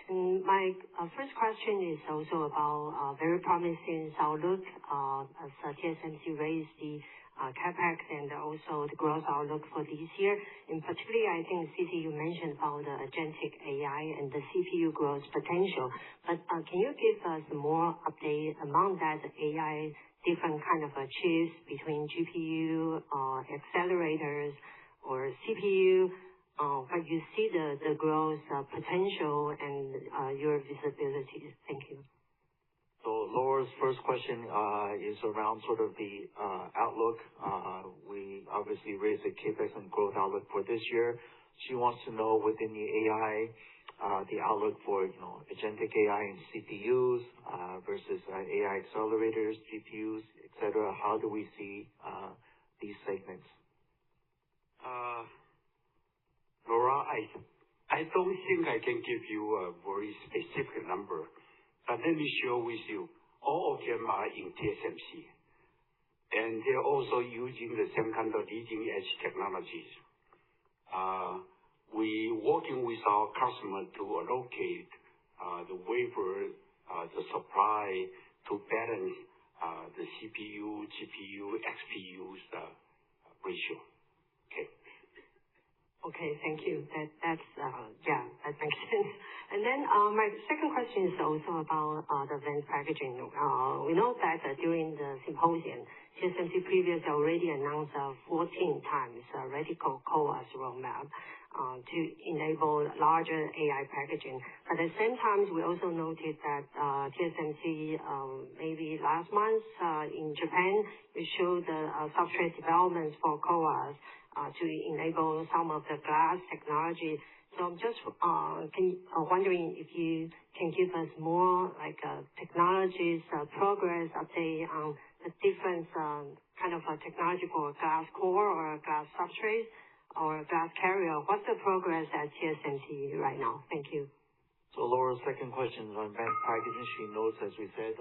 J: And my first question is also about very promising outlook as TSMC raised the CapEx and also the growth outlook for this year. In particular, I think, C.C., you mentioned about the agentic AI and the CPU growth potential. But can you give us more update among that AI, different kind of chips between GPU, accelerators, or CPU? But you see the growth potential and your visibility. Thank you.
A: So Laura's first question is around sort of the outlook. We obviously raised the CapEx and growth outlook for this year. She wants to know within the AI, the outlook for agentic AI and CPUs versus AI accelerators, GPUs, etc. How do we see these segments?
C: Laura, I don't think I can give you a very specific number, but let me share with you, all of them are in TSMC, and they're also using the semiconductor leading edge technologies. We working with our customer to allocate the wafer, the supply to balance the CPU, GPU, XPU's ratio.
J: Okay, thank you. That makes sense. And then my second question is also about the advanced packaging. We know that during the symposium, TSMC previously already announced 14 times radical CoWoS roadmap to enable larger AI packaging. But at the same time, we also noted that TSMC maybe last month in Japan, you showed the substrate developments for CoWoS to enable some of the glass technology. So I'm just wondering if you can give us more like technologies progress update on the different kind of technology for glass core or glass substrate or glass carrier. What's the progress at TSMC right now? Thank you.
A: So Laura's second question is on advanced packaging. She notes, as we said,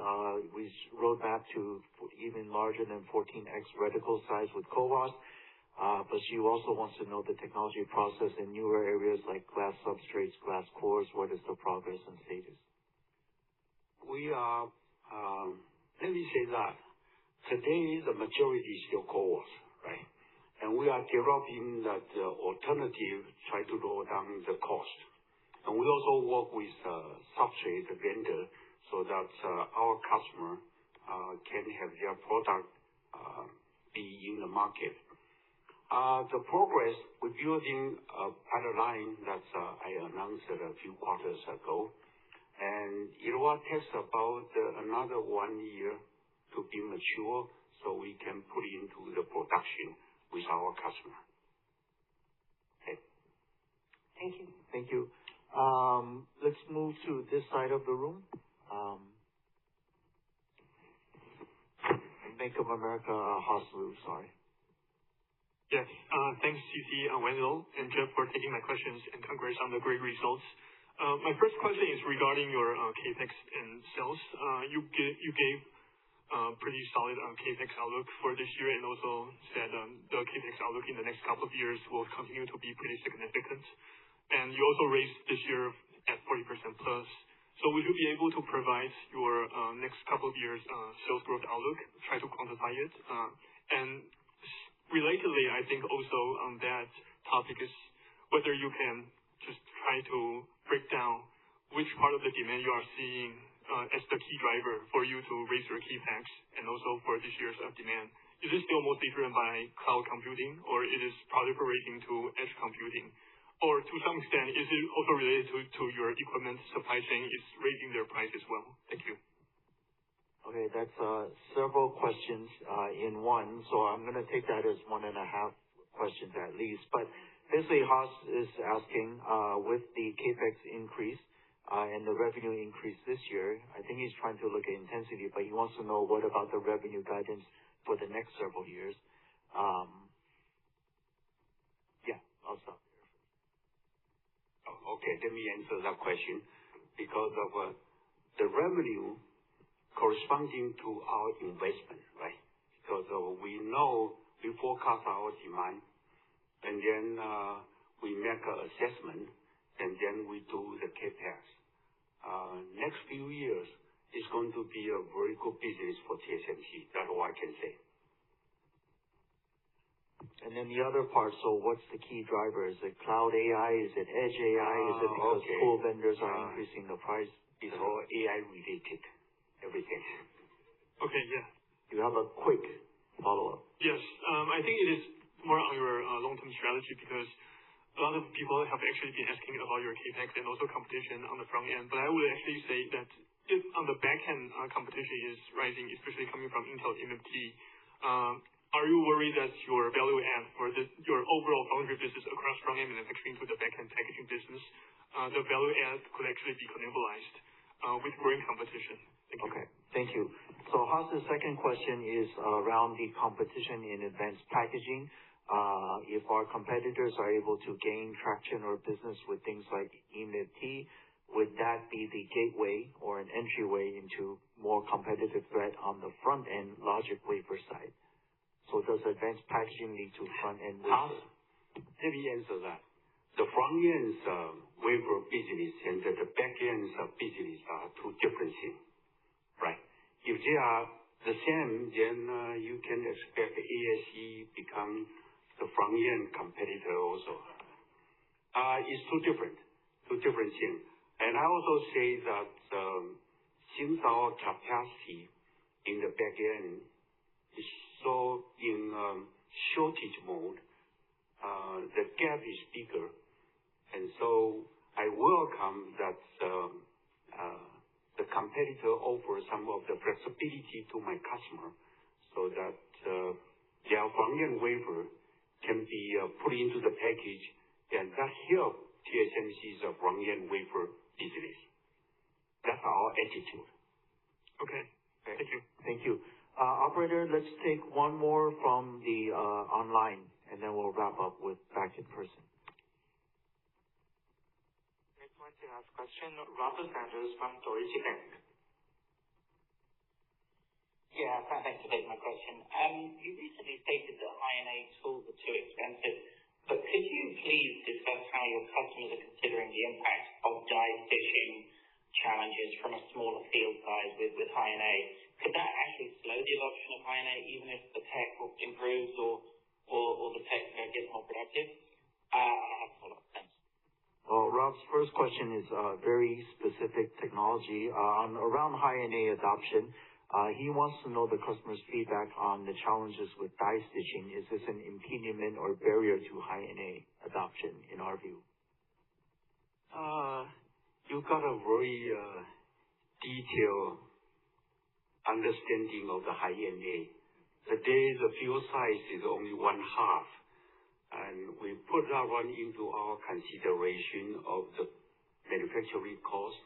A: we roadmap to even larger than 14x reticle size with CoWoS. But she also wants to know the technology process in newer areas like glass substrates, glass cores. What is the progress and status?
C: We are, let me say that today the majority is still CoWoS, right? And we are developing that alternative, try to lower down the cost. And we also work with substrate vendor so that our customer can have their product be in the market. The progress, we're building a pilot line that I announced a few quarters ago, and it will take about another 1 year to be mature so we can put into the production with our customer. Okay.
J: Thank you.
A: Thank you. Let's move to this side of the room. Bank of America, Haslu, sorry.
K: Yes. Thanks, C.C., Wendell, and Jeff for taking my questions, and congrats on the great results. My first question is regarding your CapEx and sales. You gave pretty solid CapEx outlook for this year, and also said the CapEx outlook in the next couple of years will continue to be pretty significant. And you also raised this year at 40% plus. So would you be able to provide your next couple of years sales growth outlook, try to quantify it? And relatedly, I think also on that topic is whether you can just try to break down which part of the demand you are seeing as the key driver for you to raise your CapEx, and also for this year's demand. Is it still mostly driven by cloud computing, or it is proliferating to edge computing? Or to some extent, is it also related to your equipment supply chain is raising their price as well? Thank you.
A: Okay, that's several questions in one, so I'm going to take that as 1.5 questions at least. But basically, Haas is asking, with the CapEx increase and the revenue increase this year, I think he's trying to look at intensity, but he wants to know what about the revenue guidance for the next several years. Yeah, I'll stop.
C: Okay, let me answer that question. Because of the revenue corresponding to our investment, right? Because we know we forecast our demand, and then we make an assessment, and then we do the CapEx. Next few years is going to be a very good business for TSMC. That's all I can say.
A: And then the other part, so what's the key driver? Is it cloud AI? Is it edge AI? Is it because tool vendors are increasing the price?
C: It's all AI related, everything.
K: Okay, yeah.
A: You have a quick follow-up.
K: Yes, I think it is more on your long-term strategy, because a lot of people have actually been asking about your CapEx and also competition on the front end. But I would actually say that if on the back end competition is rising, especially coming from Intel EMIB-T, are you worried that your value add for your overall foundry business across front-end manufacturing to the back-end packaging business, the value add could actually be cannibalized with growing competition? Thank you.
A: Okay, thank you. So Haas's second question is around the competition in advanced packaging. If our competitors are able to gain traction or business with things like EMIB-T, would that be the gateway or an entryway into more competitive threat on the front-end logic wafer side? So does advanced packaging lead to front-end wafer?
C: Let me answer that. The front-end wafer business and the back-end business are two different things, right? If they are the same, then you can expect ASE become the front-end competitor also. It's two different things. And I also say that since our capacity in the back-end is so in shortage mode, the gap is bigger, and so I welcome that the competitor offers some of the flexibility to my customer, so that their front-end wafer can be put into the package, and that help TSMC's front-end wafer business. That's our attitude.
K: Okay. Thank you.
A: Thank you. Operator, let's take one more from the online, and then we'll wrap up with back in person.
L: Next one to ask question, Robert Sanders from Deutsche Bank.
M: Yeah, thanks for taking my question. You recently stated that High-NA tools are too expensive, but could you please discuss how your customers are considering the impact of die stitching challenges from a smaller field size with High-NA? Could that actually slow the adoption of High-NA even if the tech improves or the tech gets more productive? I have a follow-up. Thanks.
A: Well, Rob's first question is very specific technology around High-NA adoption. He wants to know the customer's feedback on the challenges with die stitching. Is this an impediment or barrier to High-NA adoption in our view?
C: You got a very detailed understanding of the High-NA. Today, the field size is only 1/2, and we put that one into our consideration of the manufacturing cost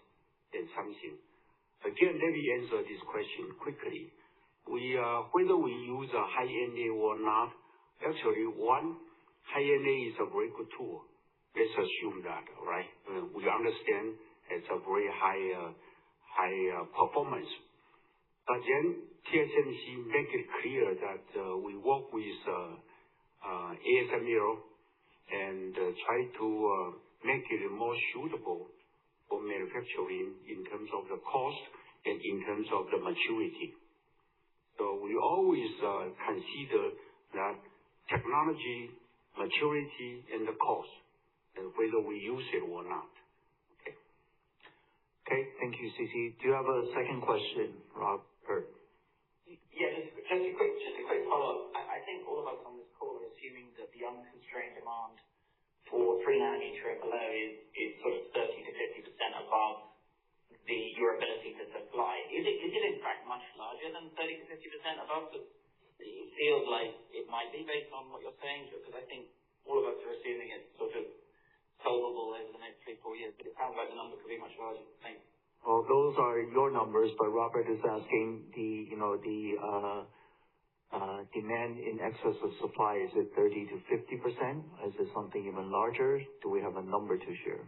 C: and something. Again, let me answer this question quickly. Whether we use a High-NA or not, actually, High-NA is a very good tool. Let's assume that, right? We understand it's a very high performance. But then TSMC make it clear that we work with ASML and try to make it more suitable for manufacturing in terms of the cost and in terms of the maturity. So we always consider that technology, maturity, and the cost, and whether we use it or not.
A: Okay, thank you, C.C. Do you have a second question, Robert?
M: Yeah, just a quick follow-up. I think all of us on this call are assuming that the unconstrained demand for 3 nanometer and below is sort of 30 to 50% above your ability to supply. Is it in fact much larger than 30 to 50% above? But it feels like it might be based on what you're saying, because I think all of us are assuming it's sort of solvable over the next 3-4 years, but it sounds like the number could be much larger. Thanks.
A: Well, those are your numbers, but Robert is asking the demand in excess of supply. Is it 30 to 50%? Is it something even larger? Do we have a number to share?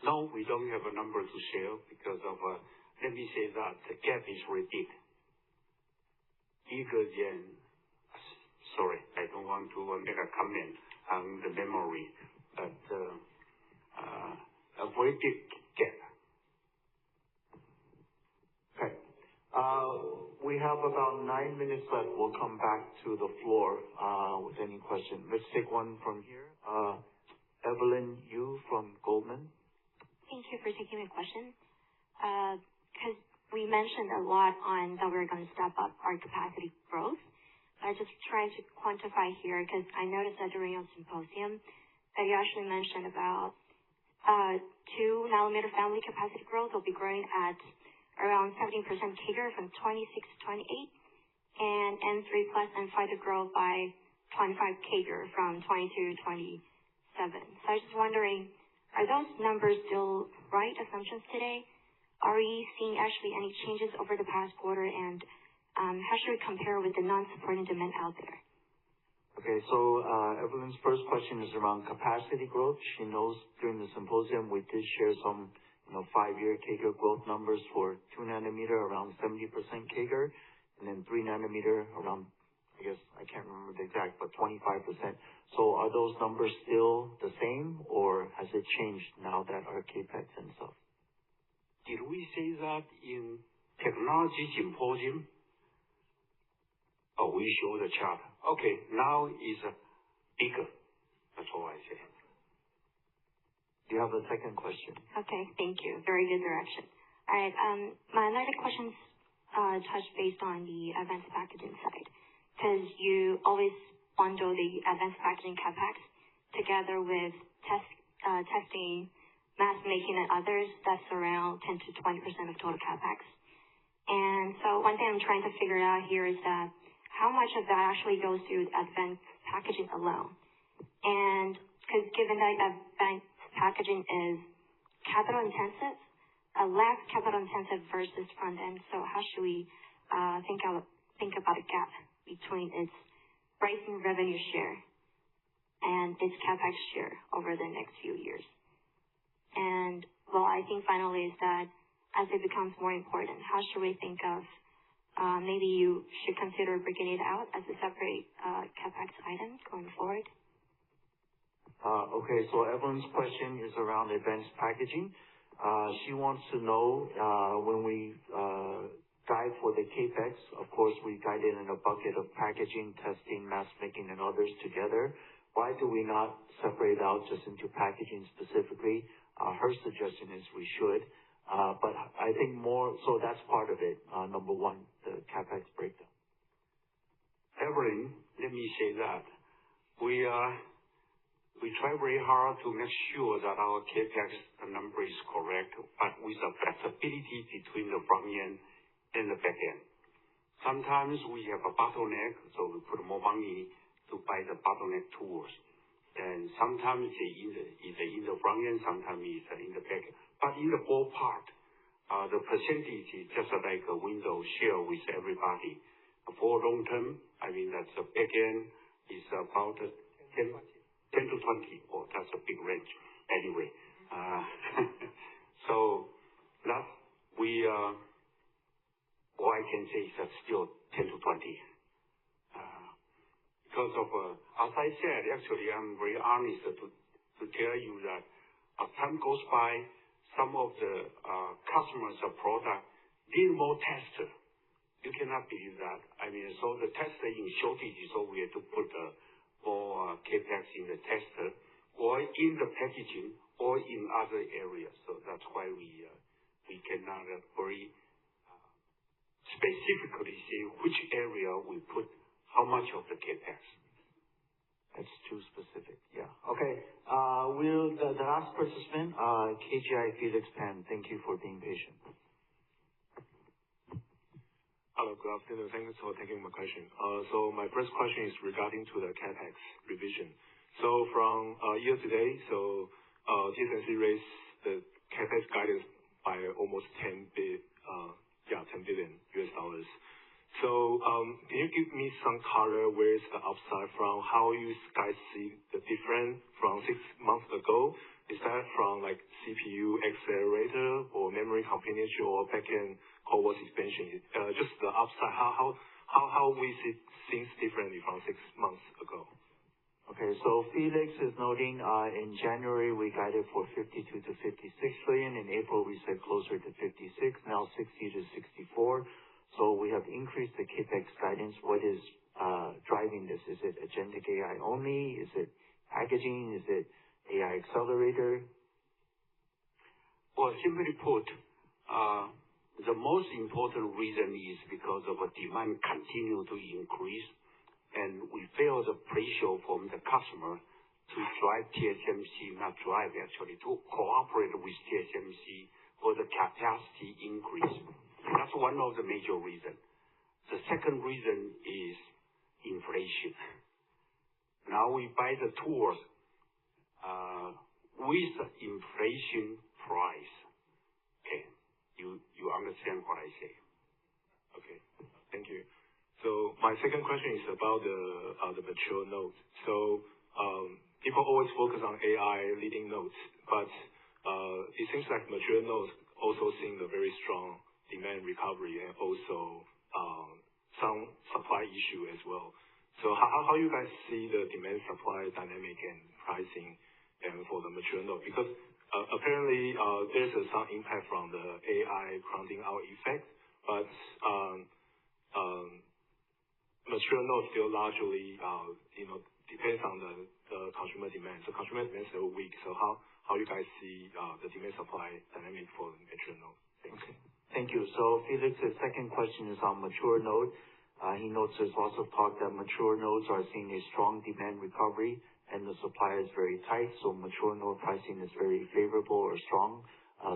C: No, we don't have a number to share because of, let me say that the gap is really big. Bigger than, sorry, I don't want to make a comment on the memory, but a very big gap.
A: Okay. We have about 9 minutes left. We'll come back to the floor with any question. Let's take one from here. Evelyn Yu from Goldman.
N: Thank you for taking my question. Because we mentioned a lot on that we're going to step up our capacity growth. I just trying to quantify here, because I noticed that during your symposium that you actually mentioned about 2 nanometer family capacity growth will be growing at around 17% CAGR from 26 to 28, and N3 plus N5 to grow by 25 CAGR from 22 to 27. So I was just wondering, are those numbers still right assumptions today? Are we seeing actually any changes over the past quarter, and how should we compare with the non-supporting demand out there?
A: Okay, so Evelyn's first question is around capacity growth. She knows during the symposium we did share some 5-year CAGR growth numbers for 2 nanometer around 70% CAGR, and then 3 nanometer around, I guess I can't remember the exact, but 25%. So are those numbers still the same, or has it changed now that our CapEx and stuff?
C: Did we say that in technology symposium? Oh, we show the chart. Okay, now is bigger. That's all I say.
A: Do you have a second question?
N: Okay, thank you. Very good direction. All right, my another question's touch based on the advanced packaging side, because you always bundle the advanced packaging CapEx together with testing, mask making, and others. That's around 10 to 20% of total CapEx. And so one thing I'm trying to figure out here is that how much of that actually goes to advanced packaging alone? And because given that advanced packaging is capital intensive, less capital intensive versus front end, so how should we think about a gap between its rising revenue share and its CapEx share over the next few years? And well, I think finally is that as it becomes more important, how should we think of maybe you should consider breaking it out as a separate CapEx item going forward?
A: Okay, so Evelyn's question is around advanced packaging. She wants to know when we guide for the CapEx, of course, we guide it in a bucket of packaging, testing, mask making, and others together. Why do we not separate out just into packaging specifically? Her suggestion is we should, but I think more, so that's part of it, number one, the CapEx breakdown.
C: Evelyn, let me say that we try very hard to make sure that our CapEx number is correct, but with the flexibility between the front end and the back end. Sometimes we have a bottleneck, so we put more money to buy the bottleneck tools. And sometimes it's in the front end, sometimes it's in the back end. But in the ballpark, the percentage is just like a window share with everybody. For long term, I mean, that's the back end is about 10 to 20, or that's a big range. Anyway, so that we All I can say is that still 10 to 20. Because of, as I said, actually, I'm very honest to tell you that as time goes by, some of the customers of product need more tester. You cannot believe that. I mean, so the tester in shortage, so we have to put more CapEx in the tester or in the packaging or in other areas. So that's why we cannot very specifically say which area we put how much of the CapEx.
A: That's too specific. Yeah. Okay. The last participant, KGI Felix Pan. Thank you for being patient.
O: Hello, good afternoon. Thanks for taking my question. So my first question is regarding to the CapEx revision. So from year to date, TSMC raised the CapEx guidance by almost $10 billion. So can you give me some color where is the upside from? How you guys see the difference from 6 months ago? Is that from like CPU accelerator or memory combination or backend CoWoS expansion? Just the upside. How we see things differently from 6 months ago?
A: Okay, so Felix is noting in January we guided for 52 to 56 billion. In April we said closer to 56. Now 60 to 64. So we have increased the CapEx guidance. What is driving this? Is it agentic AI only? Is it packaging? Is it AI accelerator?
C: Well, simply put, the most important reason is because of a demand continue to increase, and we feel the pressure from the customer to drive TSMC, not drive actually, to cooperate with TSMC for the capacity increase. That's one of the major reasons. The second reason is inflation. Now we buy the tools with inflation price. Okay, you understand what I say?
O: Okay, thank you. So my second question is about the mature node. So people always focus on AI leading nodes, but it seems like mature nodes also seeing the very strong demand recovery and also some supply issue as well. So how you guys see the demand supply dynamic and pricing and for the mature node? Because apparently there's some impact from the AI crowding out effect, but mature node still largely depends on the consumer demand. So consumer demand is still weak. So how you guys see the demand supply dynamic for the mature node? Thanks.
A: Okay. Thank you. So Felix's second question is on mature node. He notes there's lots of talk that mature nodes are seeing a strong demand recovery and the supply is very tight, so mature node pricing is very favorable or strong.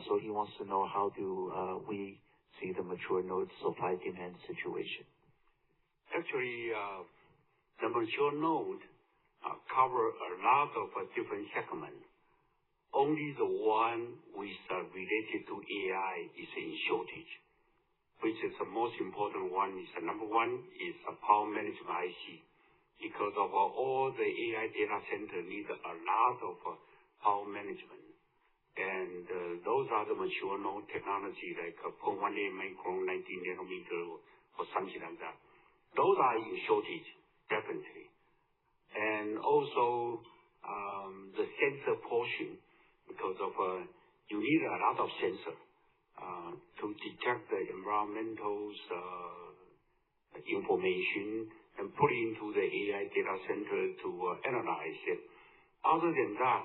A: So he wants to know how do we see the mature node supply demand situation.
C: Actually, the mature node cover a lot of different segments. Only the one with related to AI is in shortage, which is the most important one. Is number one is a power management IC, because of all the AI data center need a lot of power management, and those are the mature node technology like 0.18 micron, 19 nanometer, or something like that. Those are in shortage definitely, and also the sensor portion. Because of you need a lot of sensor to detect the environmental information and put into the AI data center to analyze it. Other than that,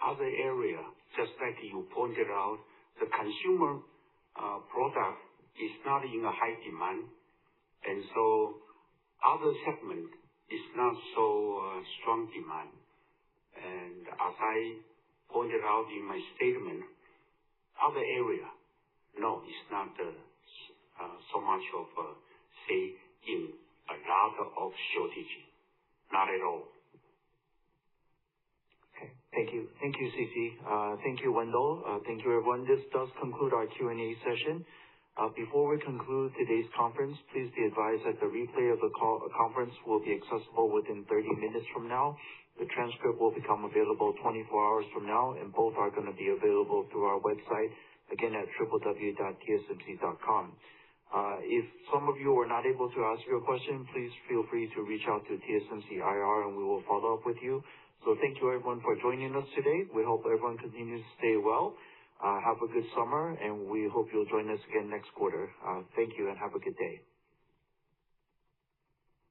C: other area, just like you pointed out, the consumer product is not in a high demand, and so other segment is not so strong demand. And as I pointed out in my statement, other area, no, it's not so much of say in a lot of shortage, not at all.
A: Okay, thank you. Thank you, CC. Thank you, Wendell. Thank you, everyone. This does conclude our Q&A session. Before we conclude today's conference, please be advised that the replay of the conference will be accessible within 30 minutes from now. The transcript will become available 24 hours from now, and both are going to be available through our website, again at www.tsmc.com. If some of you were not able to ask your question, please feel free to reach out to TSMC IR and we will follow up with you. So thank you everyone for joining us today. We hope everyone continues to stay well. Have a good summer, and we hope you'll join us again next quarter. Thank you and have a good day.